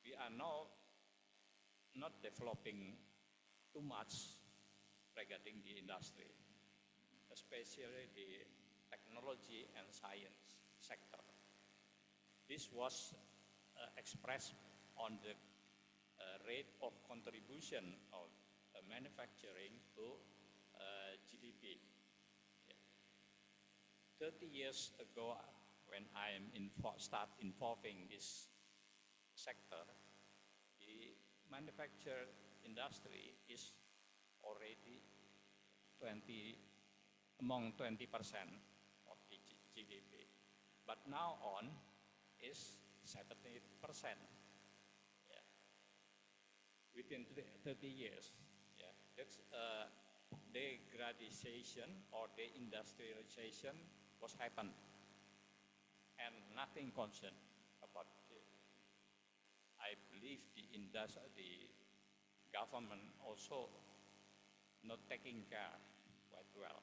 We are now not developing too much regarding the industry, especially the technology and science sector. This was expressed on the rate of contribution of manufacturing to GDP. Yeah. 30 years ago, when I start involving this sector, the manufacturing industry is already among 20% of the GDP. But now on is 70%. Yeah. Within 30 years. Yeah. That's degradation or deindustrialization was happened, and nothing concerned about it. I believe the government also not taking care quite well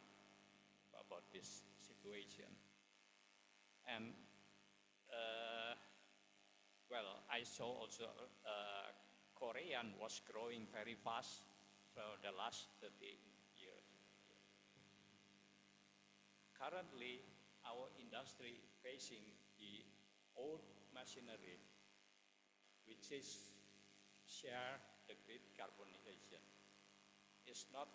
about this situation. And well, I saw also Korean was growing very fast for the last 30 years. Currently, our industry facing the old machinery, which is share the great carbonization, is not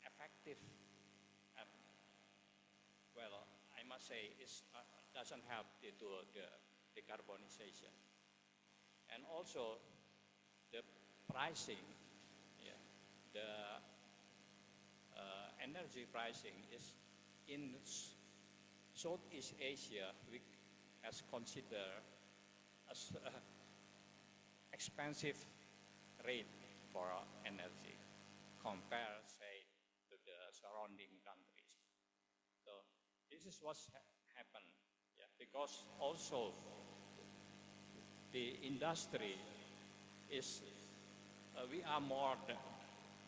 effective, and well, I must say it doesn't help to the decarbonization. And also the pricing, yeah, the energy pricing is in Southeast Asia, we as considered as expensive rate for energy compared, say, to the surrounding countries. So this is what's happened, yeah, because also the industry is, we are more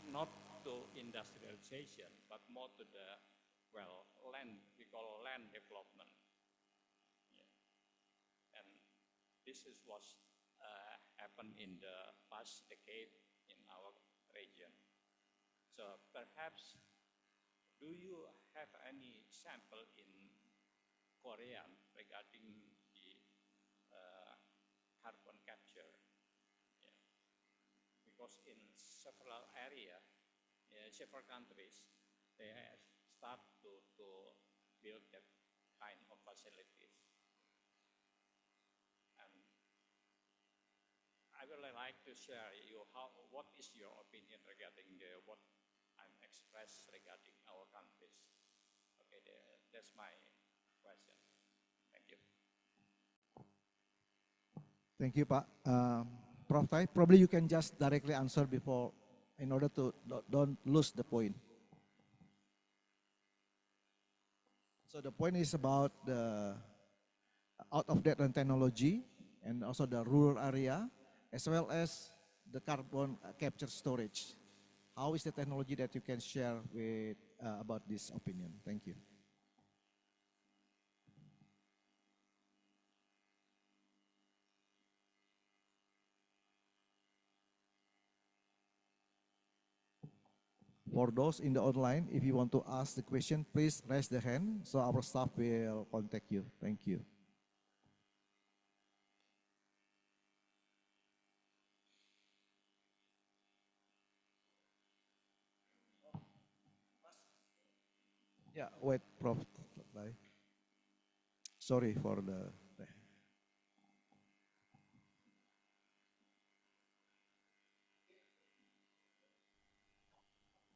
not to industrialization, but more to the, well, land, we call land development. Yeah. And this is what's happened in the past decade in our region. So perhaps, do you have any sample in Korean regarding the carbon capture? Yeah. Because in several areas, several countries, they have started to build that kind of facilities. And I would like to share you what is your opinion regarding what I'm expressed regarding our countries. Okay, that's my question. Thank you. Thank you, Pak. Prof. Tai, probably you can just directly answer before, in order to don't lose the point. So the point is about the out-of-date technology and also the rural area, as well as the carbon capture storage. How is the technology that you can share with about this opinion? Thank you. For those in the online, if you want to ask the question, please raise the hand so our staff will contact you. Thank you. Yeah, wait, Prof. Sorry for the.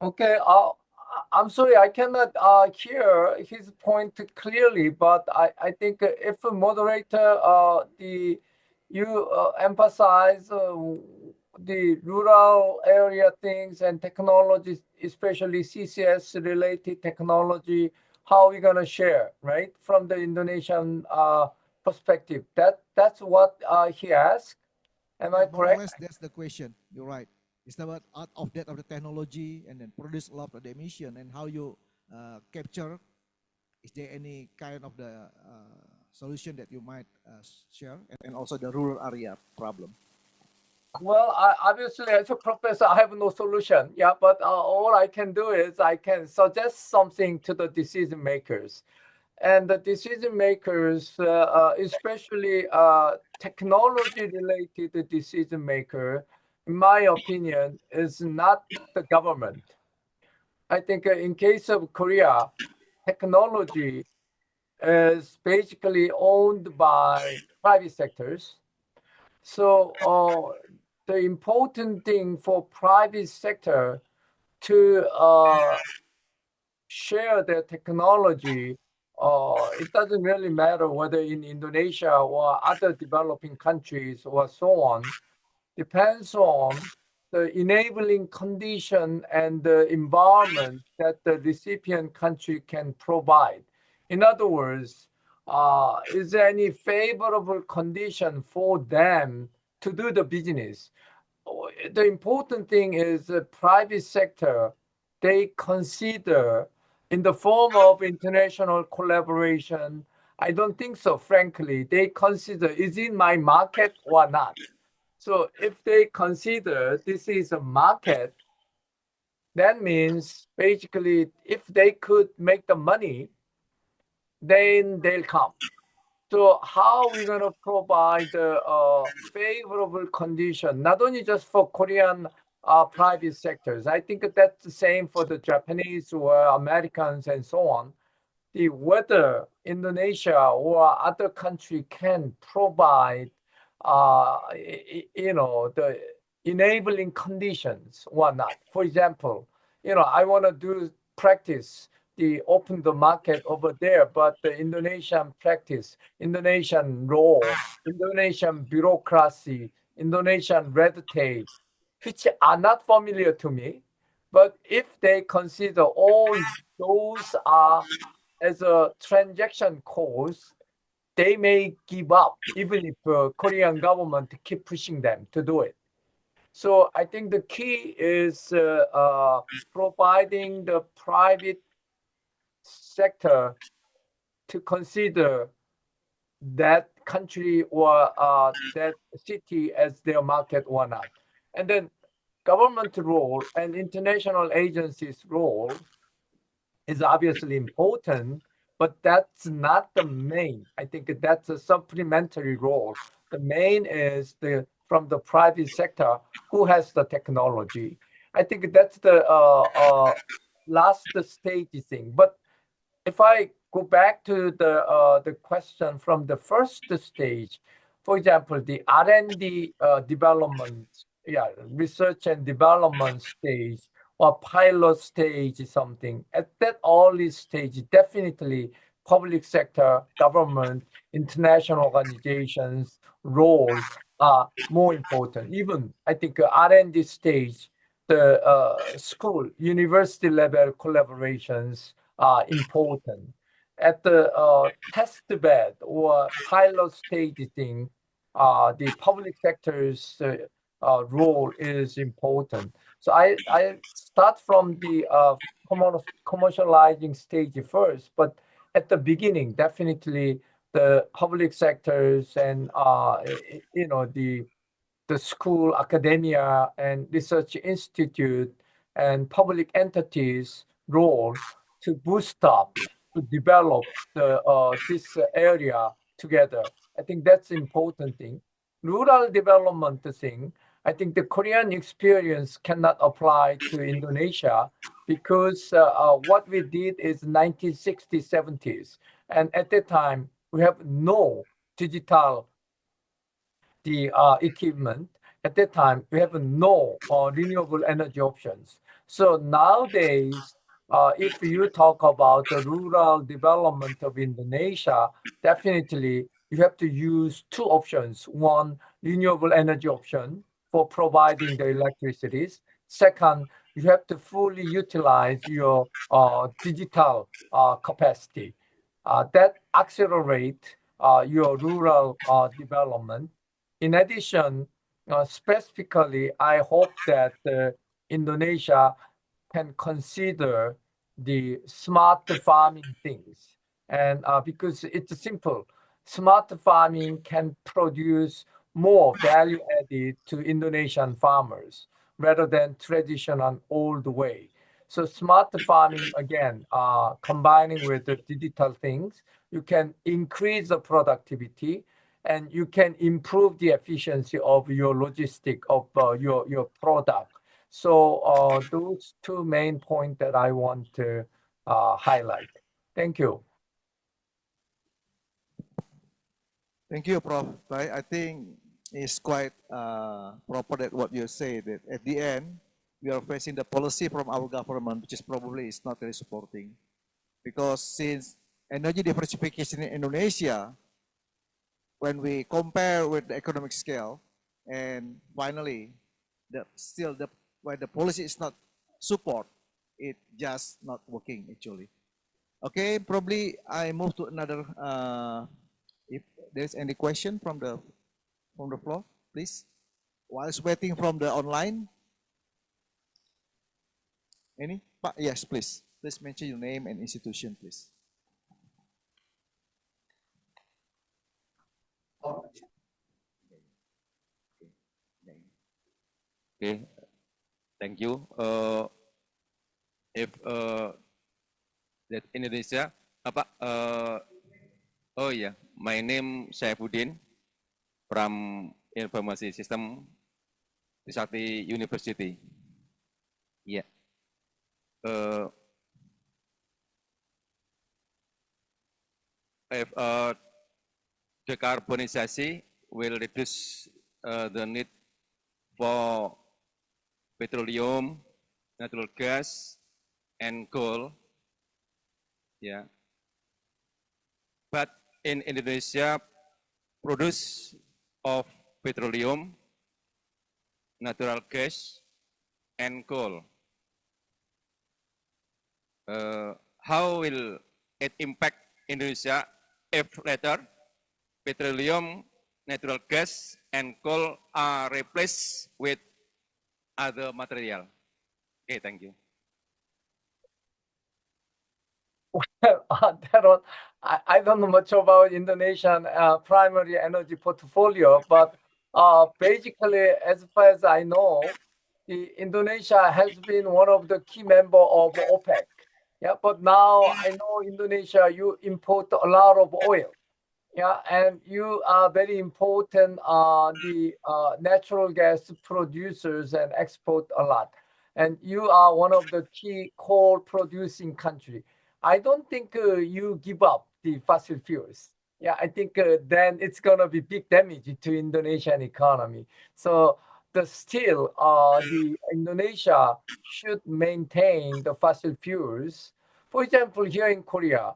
Okay, I'm sorry, I cannot hear his point clearly, but I think if a moderator, you emphasize the rural area things and technologies, especially CCS related technology, how we gonna share, right? From the Indonesian perspective. That's what he asked. Am I More or correct? less, that's the question. You're right. It's about out of date of the technology and then produce a lot of the emission and how you capture. Is there any kind of the solution that you might share, and also the rural area problem? Well, obviously, as a professor, I have no solution. Yeah, but all I can do is I can suggest something to the decision makers. And the decision makers, especially technology-related decision maker, in my opinion, is not the government. I think in case of Korea, technology is basically owned by private sectors. So the important thing for private sector to share their technology, it doesn't really matter whether in Indonesia or other developing countries or so on, depends on the enabling condition and the environment that the recipient country can provide. In other words, is there any favorable condition for them to do the business? The important thing is the private sector, they consider in the form of international collaboration. I don't think so, frankly. They consider, is it my market or not? So if they consider this is a market, that means basically if they could make the money, then they'll come. So how are we going to provide a favorable condition, not only just for Korean private sectors? I think that's the same for the Japanese or Americans and so on. Whether Indonesia or other country can provide, the enabling conditions or not. For example, I want to do practice open the market over there, but the Indonesian practice, Indonesian law, Indonesian bureaucracy, Indonesian red tape, which are not familiar to me. But if they consider all those are as a transaction cost, they may give up even if Korean government keep pushing them to do it. So I think the key is providing the private sector to consider that country or that city as their market or not. And then government role and international agencies role is obviously important, but that's not the main. I think that's a supplementary role. The main is from the private sector who has the technology. I think that's the last stage thing. But if I go back to the question from the first stage, for example, the R&D development, research and development stage or pilot stage is something. At that early stage, definitely public sector, government, international organizations' role are more important. Even I think R&D stage, the school, university level collaborations are important. At the test bed or pilot stage thing, the public sector's role is important. So I start from the commercializing stage first, but at the beginning, definitely the public sectors and the school, academia, and research institute and public entities' role to boost up, to develop this area together. I think that's important thing. Rural development thing, I think the Korean experience cannot apply to Indonesia because what we did is 1960s, 70s. And at that time, we have no digital the equipment. At that time, we have no renewable energy options. So nowadays, if you talk about the rural development of Indonesia, definitely you have to use two options. One, renewable energy option for providing the electricities. Second, you have to fully utilize your digital capacity. That accelerate your rural development. In addition, specifically, I hope that Indonesia can consider the smart farming things. And because it's simple, smart farming can produce more value added to Indonesian farmers rather than traditional old way. So smart farming, again, combining with the digital things, you can increase the productivity and you can improve the efficiency of your logistic of your product. So those two main points that I want to highlight. Thank you. Thank you, Prof. I think it's quite proper that what you say, that at the end, we are facing the policy from our government, which is probably is not very supporting. Because since energy diversification in Indonesia, when we compare with the economic scale, and finally, when the policy is not support, it just not working actually. Okay, probably I move to another. If there's any question from the floor, please. While waiting from the online, any? Yes, please. Please mention your name and institution, please. Okay, thank you. If that Indonesia, apa? Oh yeah, my name Saifuddin from Information System Trisakti University. Yeah. If decarbonization will reduce the need for petroleum, natural gas, and coal. Yeah. But in Indonesia, produce of petroleum, natural gas, and coal. How will it impact Indonesia if later petroleum, natural gas, and coal are replaced with other material? Okay, thank you. I don't know much about Indonesian primary energy portfolio, but basically, as far as I know, Indonesia has been one of the key member of OPEC. Yeah, but now I know Indonesia, you import a lot of oil. Yeah, and you are very important the natural gas producers and export a lot. And you are one of the key coal producing country. I don't think you give up the fossil fuels. yeah, I think then it's gonna be big damage to Indonesian economy. So the Indonesia should maintain the fossil fuels. For example, here in Korea,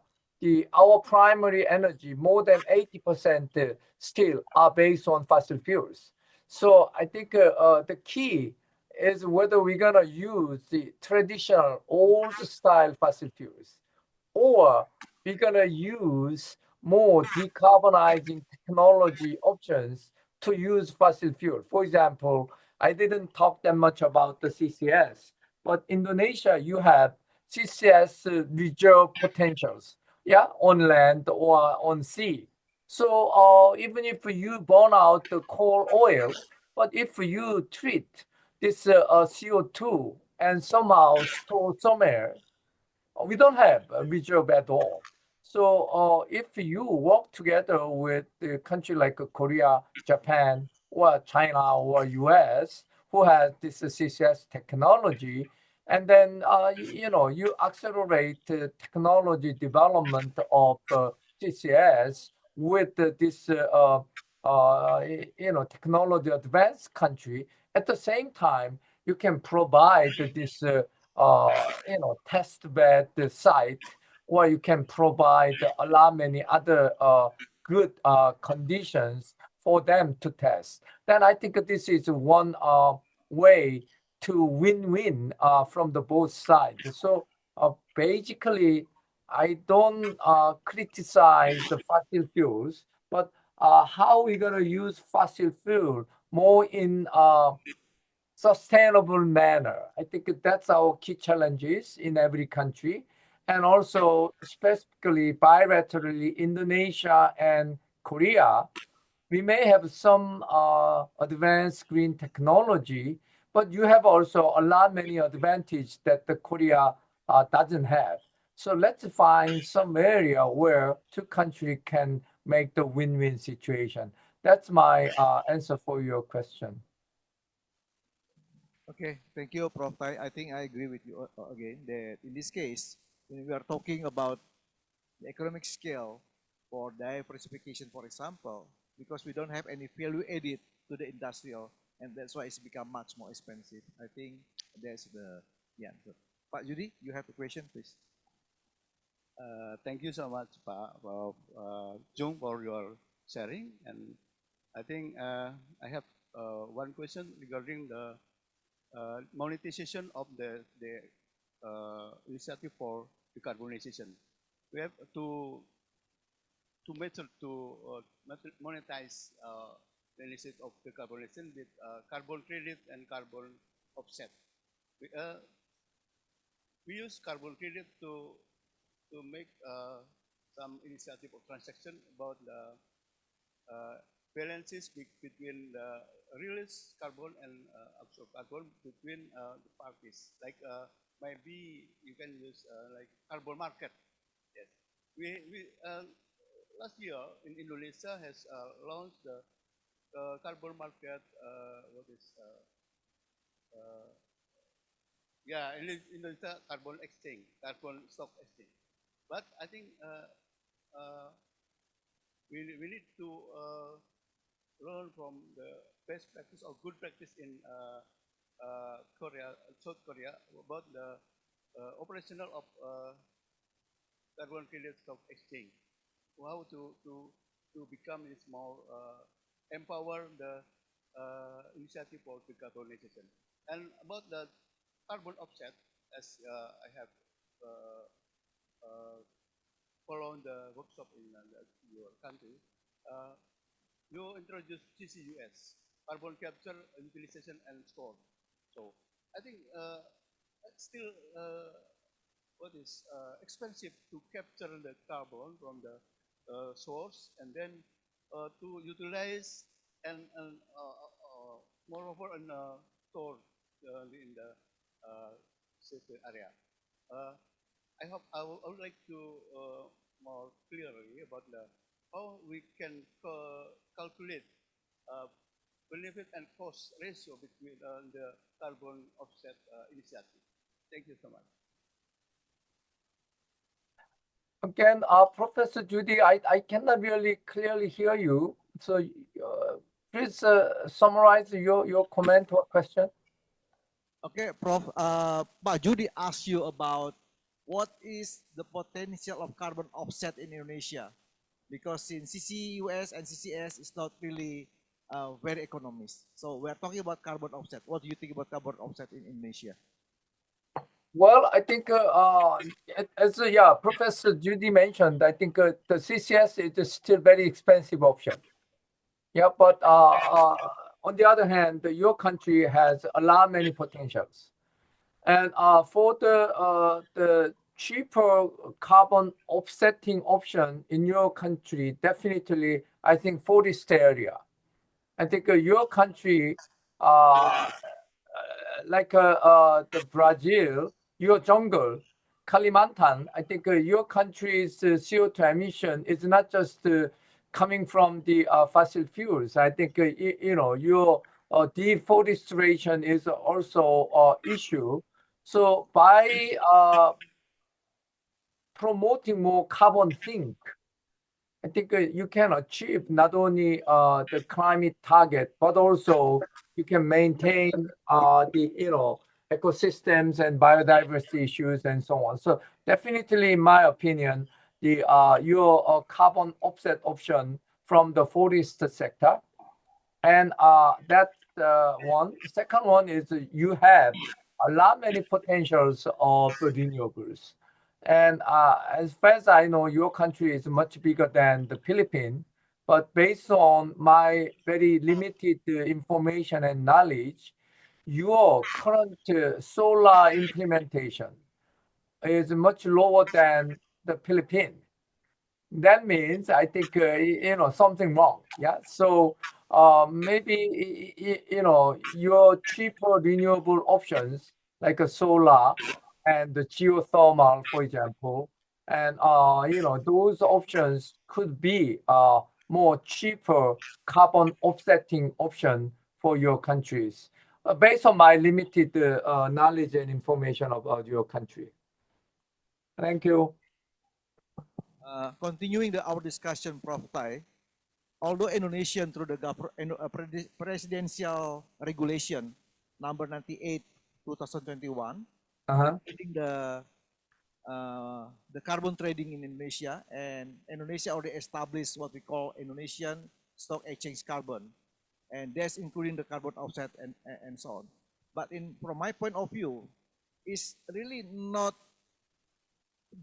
our primary energy, more than 80% still are based on fossil fuels. So I think the key is whether we're gonna use the traditional old style fossil fuels, or we're gonna use more decarbonizing technology options to use fossil fuel. For example, I didn't talk that much about the CCS, but Indonesia, you have CCS reserve potentials, yeah, on land or on sea. So even if you burn out the coal oil, but if you treat this CO2 and somehow store somewhere, we don't have a reserve at all. So if you work together with a country like Korea, Japan, or China or US, who has this CCS technology, and then you accelerate technology development of CCS with this technology advanced country. At the same time, you can provide this test bed site, or you can provide a lot many other good conditions for them to test. Then I think this is one way to win-win from the both sides. So basically, I don't criticize the fossil fuels, but how we gonna use fossil fuel more in sustainable manner. I think that's our key challenges in every country. And also specifically bilaterally, Indonesia and Korea, we may have some advanced green technology, but you have also a lot many advantage that the Korea doesn't have. So let's find some area where two countries can make the win-win situation. That's my answer for your question. Okay, thank you, Prof. Tai. I think I agree with you again that in this case, when we are talking about the economic scale for diversification, for example, because we don't have any value added to the industrial, and that's why it's become much more expensive. I think that's the answer. Pak Yudi, you have a question, please. Thank you so much, Pak, Jung, for your sharing. And I think I have one question regarding the monetization of the initiative for decarbonization. We have to monetize the initiative of decarbonization with carbon credit and carbon offset. We use carbon credit to make some initiative of transaction about the balances between the release carbon and absorb carbon between the parties. Like maybe you can use like carbon market. Yes, we last year in Indonesia has launched the carbon market. What is yeah, in Indonesia carbon exchange, carbon stock exchange. But I think we need to learn from the best practice or good practice in Korea, South Korea, about the operational of carbon credit stock exchange. How to become this more empower the initiative for decarbonization. And about the carbon offset, as I have followed the workshop in your country, you introduce CCUS, carbon capture, utilization, and store. So I think it's still what is expensive to capture the carbon from the source, and then to utilize and moreover and store in the city area. I hope I would like to more clearly about how we can calculate benefit and cost ratio between the carbon offset initiative. Thank you so much. Again, Professor Judy, I cannot really clearly hear you. So please summarize your comment or question. Okay, Prof. Pak Judy asked you about what is the potential of carbon offset in Indonesia, because in CCUS and CCS is not really very economist. So we are talking about carbon offset. What do you think about carbon offset in Indonesia? Well, I think as Professor Judy mentioned, I think the CCS is still very expensive option. Yeah, but on the other hand, your country has a lot many potentials, and for the cheaper carbon offsetting option in your country, definitely I think forest area. I think your country, like the Brazil, your jungle, Kalimantan, I think your country's CO2 emission is not just coming from the fossil fuels. I think your deforestation is also an issue. So by promoting more carbon sink, I think you can achieve not only the climate target, but also you can maintain the ecosystems and biodiversity issues and so on. So definitely, in my opinion, the your carbon offset option from the forest sector, and that's one. Second one is you have a lot many potentials of renewables. And as far as I know, your country is much bigger than the Philippines. But based on my very limited information and knowledge, your current solar implementation is much lower than the Philippines. That means I think something wrong. Yeah. So maybe your cheaper renewable options like a solar and the geothermal, for example, and those options could be more cheaper carbon offsetting option for your countries. Based on my limited knowledge and information about your country. Thank you. Continuing our discussion, Prof. Tai, although Indonesian through the presidential regulation number 98 2021, including the carbon trading in Indonesia, and Indonesia already established what we call Indonesian Stock Exchange Carbon, and that's including the carbon offset and so on. But from my point of view, it's really not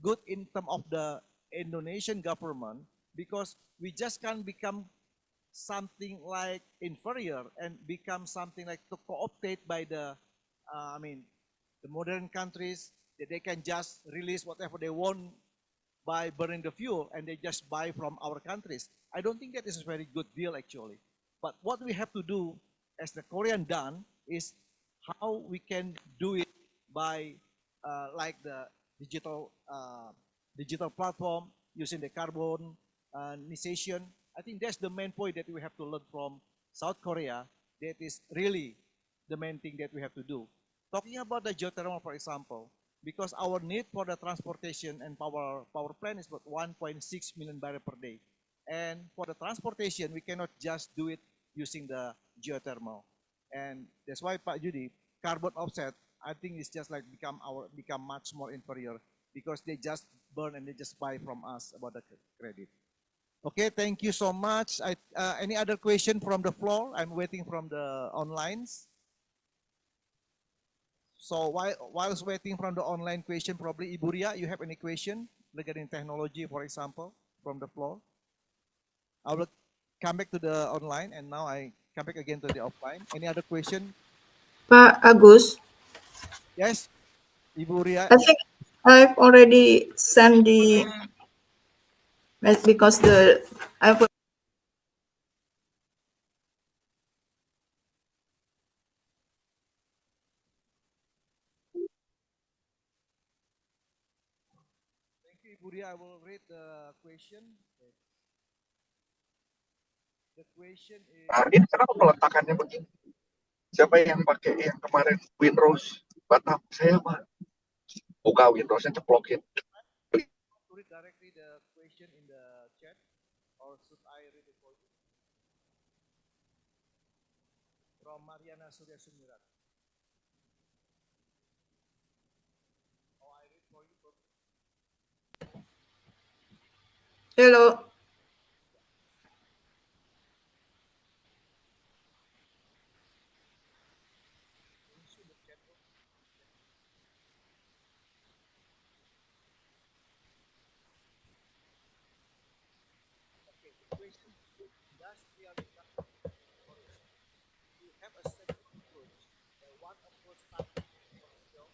good in terms of the Indonesian government, because we just can't become something like inferior and become something like to co-opted by the the modern countries, that they can just release whatever they want by burning the fuel and they just buy from our countries. I don't think that is a very good deal actually. But what we have to do, as the Korean done, is how we can do it by like the digital platform using the carbonization. I think that's the main point that we have to learn from South Korea. That is really the main thing that we have to do. Talking about the geothermal, for example, because our need for the transportation and power plant is about 1.6 million barrels per day. And for the transportation, we cannot just do it using the geothermal. And that's why, Pak Judy, carbon offset, I think it's just like become much more inferior, because they just burn and they just buy from us about the credit. Okay, thank you so much. Any other question from the floor? I'm waiting from the onlines. So whilst waiting from the online question, probably Ibu Ria, you have any question regarding technology, for example, from the floor? I will come back to the online, and now I come back again to the offline. Any other question? Pak Agus? Yes, Ibu Ria. I think I've already sent the because I've Thank you, Ibu Ria. I will read the question. The question is... Ini kenapa peletakannya begini? Siapa yang pakai yang kemarin Windows Batam? Saya mah buka Windowsnya, ceplokin. Read directly question in the chat, or should I read it for you? From Mariana Surya Sumirat. Oh, I read for you. Hello. Okay, the question: industrial you have a second approach. One approach target zero,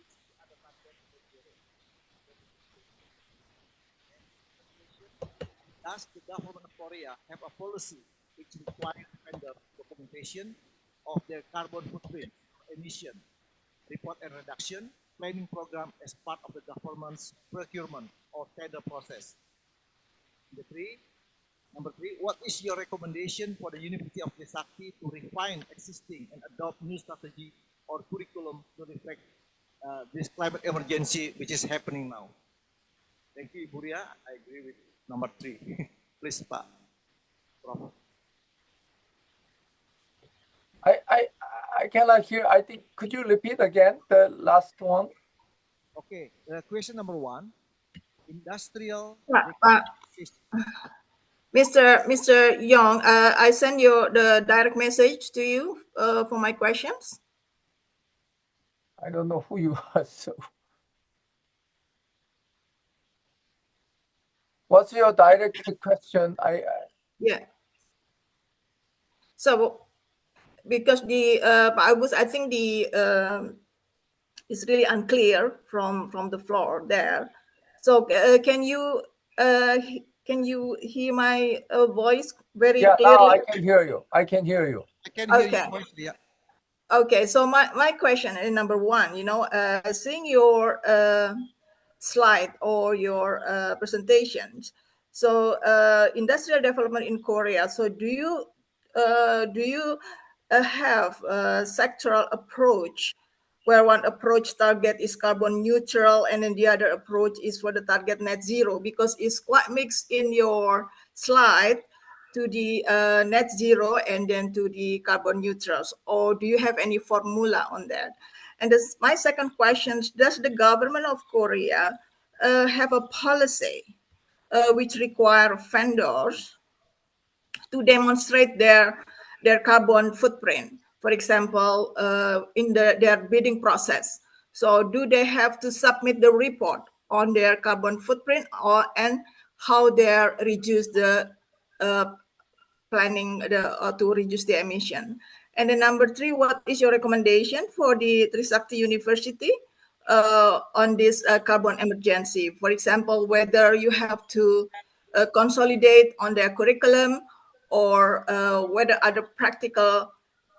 which the other target zero. Does the government of Korea have a policy which requires vendor documentation of their carbon footprint, emission, report and reduction, planning program as part of the government's procurement or tender process? Number three, what is your recommendation for the University of Trisakti to refine existing and adopt new strategy or curriculum to reflect this climate emergency which is happening now? Thank you, Ibu Ria. I agree with number three. Please, Pak Prof. I cannot hear. I think, could you repeat again the last one? Okay, question number one, industrial. Mr. Yong, I send you the direct message to you for my questions. I don't know who you are, so. What's your direct question? Yeah. So, because the Agus, I think the it's really unclear from the floor there. So, can you hear my voice very clearly? Now I can hear you. I can hear you. I can hear you voice, yeah. Okay, so my question is number one, seeing your slide or your presentations, so industrial development in Korea, so do you have a sectoral approach where one approach target is carbon neutral and then the other approach is for the target net zero, because it's quite mixed in your slide to the net zero and then to the carbon neutrals, or do you have any formula on that? And this, my second question, does the government of Korea have a policy which require vendors to demonstrate their carbon footprint, for example, in their bidding process? So do they have to submit the report on their carbon footprint, and how they reduce the planning to reduce the emission? And then number three, what is your recommendation for the Trisakti University on this carbon emergency? For example, whether you have to consolidate on their curriculum, or whether other practical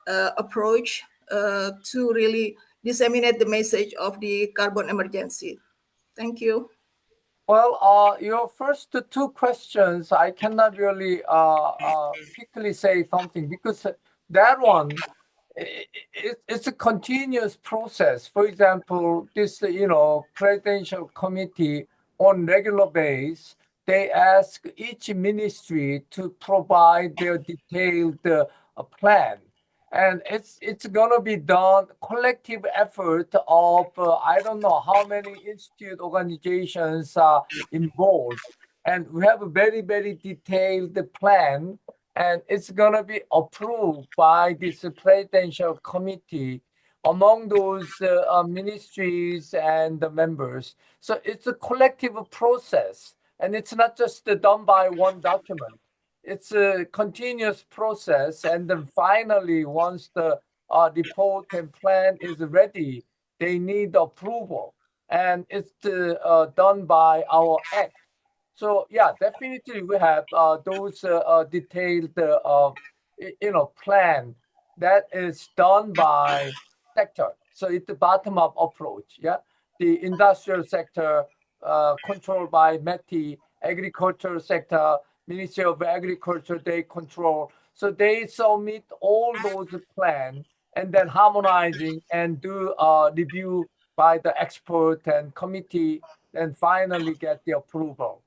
approach to really disseminate the message of the carbon emergency. Thank you. Well, your first two questions, I cannot really quickly say something, because that one, it's a continuous process. For example, this, presidential committee on regular basis, they ask each ministry to provide their detailed plan. And it's gonna be done collective effort of I don't know how many institute organizations are involved, and we have a very, very detailed plan, and it's gonna be approved by this presidential committee among those ministries and the members. So it's a collective process, and it's not just done by one document. It's a continuous process, and then finally, once the report and plan is ready, they need approval, and it's done by our act. So yeah, definitely we have those detailed, plan that is done by sector. So it's the bottom-up approach. Yeah, the industrial sector controlled by METI, agricultural sector, Ministry of Agriculture, they control. So they submit all those plans and then harmonizing and do a review by the expert and committee, and finally get the approval.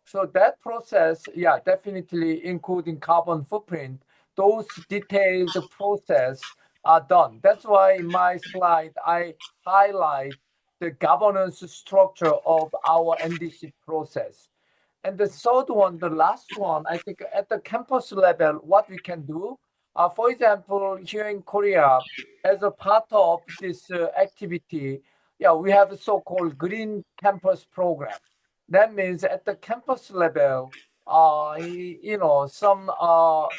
So that process, yeah, definitely including carbon footprint, those detailed process are done. That's why in my slide, I highlight the governance structure of our NDC process. And the third one, the last one, I think at the campus level, what we can do, for example, here in Korea, as a part of this activity, yeah, we have a so-called Green Campus Program. That means at the campus level, some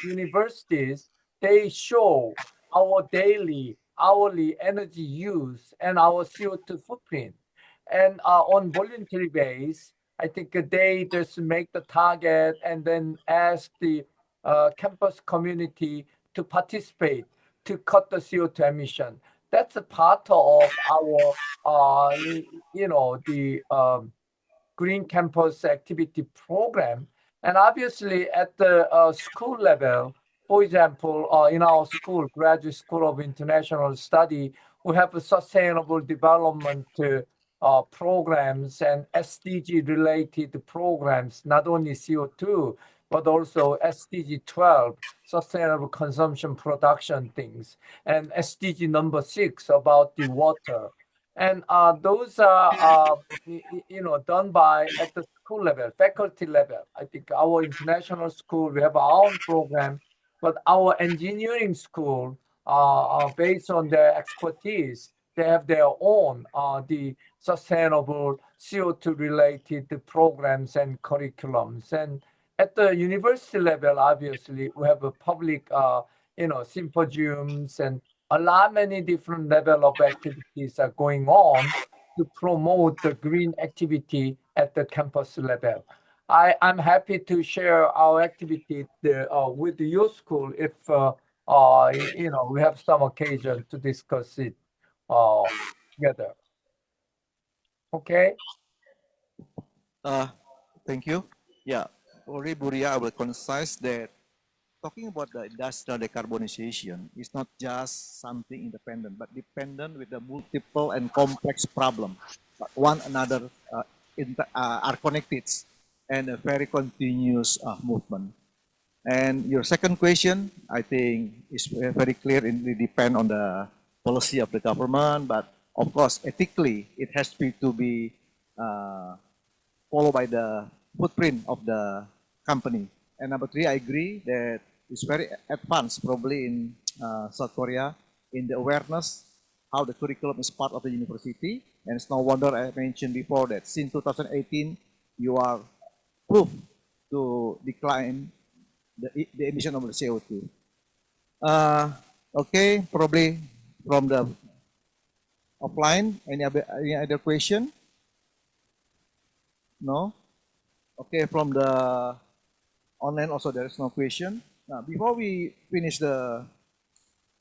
universities, they show our daily, hourly energy use and our CO2 footprint. And on voluntary base, I think they just make the target and then ask the campus community to participate to cut the CO2 emission. That's a part of our, the Green Campus Activity Program. And obviously at the school level, for example, in our school, Graduate School of International Study, we have a sustainable development programs and SDG related programs, not only CO2, but also SDG 12, sustainable consumption production things, and SDG number 6 about the water. And those are, done by at the school level, faculty level. I think our international school, we have our own program, but our engineering school, based on their expertise, they have their own the sustainable CO2 related programs and curriculums. And at the university level, obviously, we have a public, symposiums and a lot many different level of activities are going on to promote the green activity at the campus level. I'm happy to share our activity with your school if we have some occasion to discuss it together. Okay. Thank you. Yeah, already Buria, I will concise that talking about the industrial decarbonization is not just something independent, but dependent with the multiple and complex problem, but one another are connected and a very continuous movement. And your second question, I think, is very clear. It depends on the policy of the government, but of course, ethically, it has to be followed by the footprint of the company. And number three, I agree that it's very advanced probably in South Korea in the awareness how the curriculum is part of the university. And it's no wonder I mentioned before that since 2018, you are proof to decline the emission of the CO2. Okay, probably from the offline, any other question? No? Okay, from the online also there is no question. Now, before we finish the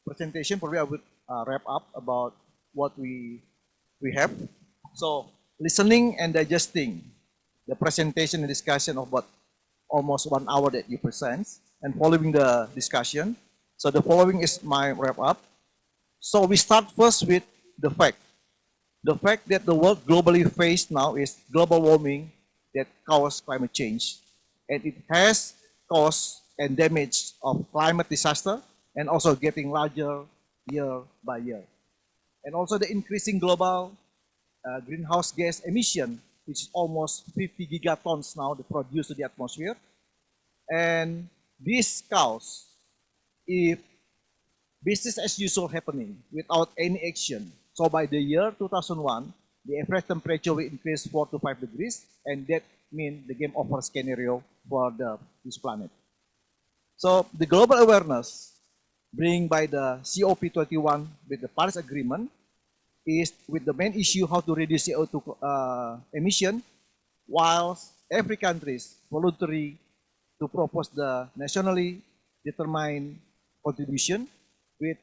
presentation, probably I would wrap up about what we have. So, listening and digesting the presentation and discussion of what almost 1 hour that you present, and following the discussion. So the following is my wrap up. So we start first with the fact. The fact that the world globally faced now is global warming that causes climate change. And it has caused and damage of climate disaster and also getting larger year by year. And also the increasing global greenhouse gas emission, which is almost 50 gigatons now produced to the atmosphere. And this cause, if business as usual happening without any action, so by the year 2001, the average temperature will increase 4 to 5 degrees, and that means the game over scenario for this planet. So the global awareness bring by the COP21 with the Paris Agreement is with the main issue how to reduce CO2 emission, whilst every country is voluntary to propose the nationally determined contribution with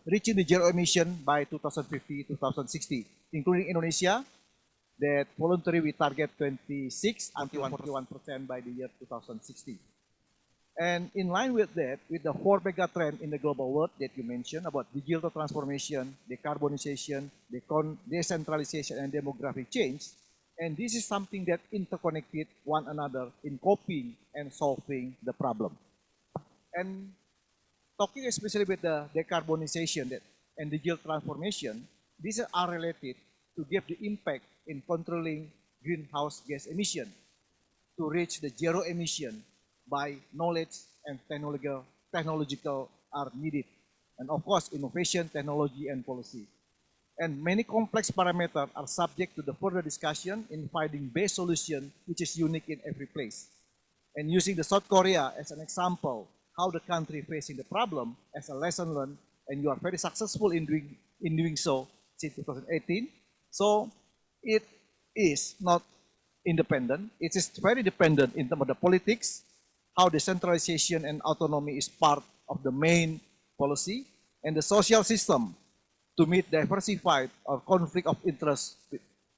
reaching the zero emission by 2050-2060, including Indonesia, that voluntary we target 26 until 41% by the year 2060. And in line with that, with the 4 mega trend in the global world that you mentioned about digital transformation, decarbonization, decentralization, and demographic change, And this is something that interconnected one another in coping and solving the problem. And talking especially with the decarbonization and digital transformation, these are related to give the impact in controlling greenhouse gas emission to reach the zero emission by knowledge and technological are needed. And of course, innovation, technology, and policy. And many complex parameters are subject to the further discussion in finding best solution which is unique in every place. And using the South Korea as an example, how the country facing the problem as a lesson learned, and you are very successful in doing so since 2018. So it is not independent. It is very dependent in terms of the politics, how decentralization and autonomy is part of the main policy, and the social system to meet diversified or conflict of interest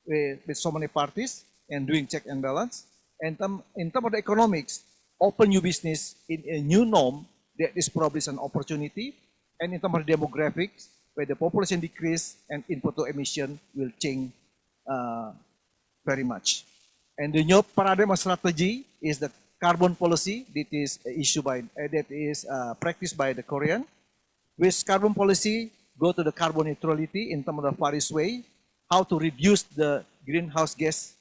with so many parties and doing check and balance. And in terms of the economics, open new business in a new norm that is probably an opportunity. And in terms of demographics, where the population decrease and input to emission will change very much. And the new paradigm of strategy is the carbon policy that is practiced by the Korean. With carbon policy, go to the carbon neutrality in terms of the Paris way, how to reduce the greenhouse gas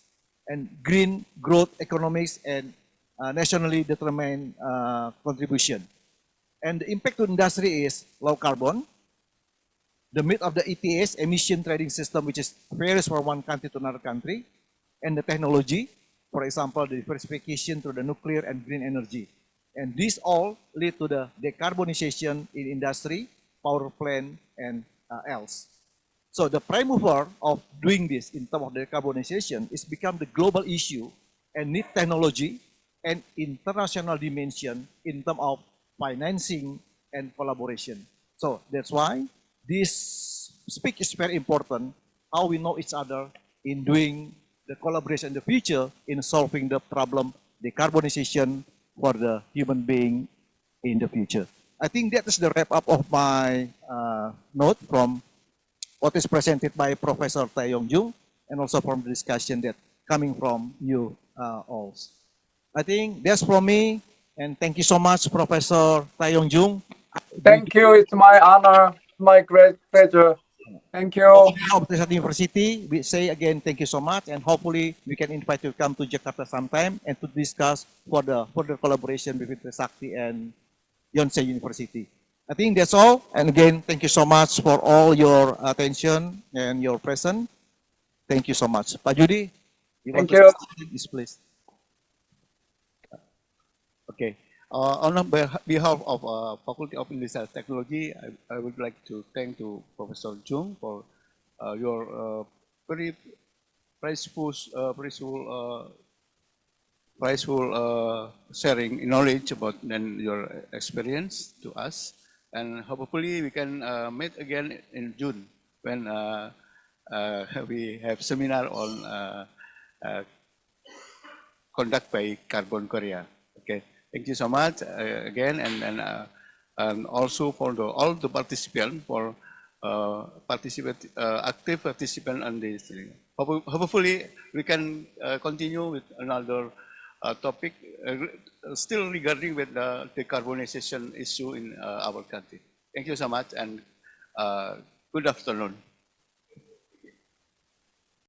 and green growth economics and nationally determined contribution. And the impact to industry is low carbon. The myth of the ETS, emission trading system, which is varies from one country to another country. And the technology, for example, the diversification through the nuclear and green energy. And these all lead to the decarbonization in industry, power plant, and else. So the prime mover of doing this in terms of decarbonization is become the global issue and need technology and international dimension in terms of financing and collaboration. So that's why this speak is very important, how we know each other in doing the collaboration in the future in solving the problem, decarbonization for the human being in the future. I think that is the wrap up of my note from what is presented by Professor Taeyong Jung and also from the discussion that coming from you all. I think that's from me, and thank you so much, Professor Taeyong Jung. Thank you. It's my honor, my great pleasure. Thank you. Of Trisakti University, we say again thank you so much, and hopefully we can invite you to come to Jakarta sometime and to discuss for the further collaboration between Trisakti and Yonsei University. I think that's all, and again thank you so much for all your attention and your presence. Thank you so much. Pak Judi, Thank you. This please. Okay. On behalf of Faculty of Industry and Technology, I would like to thank to Professor Jung for your very prizeful sharing knowledge about your experience to us, and hopefully we can meet again in June when we have seminar on conduct by Carbon Korea. Okay. Thank you so much again, and also for all the participants for active participant on this. Hopefully, we can continue with another topic still regarding with the decarbonization issue in our country. Thank you so much, and good afternoon.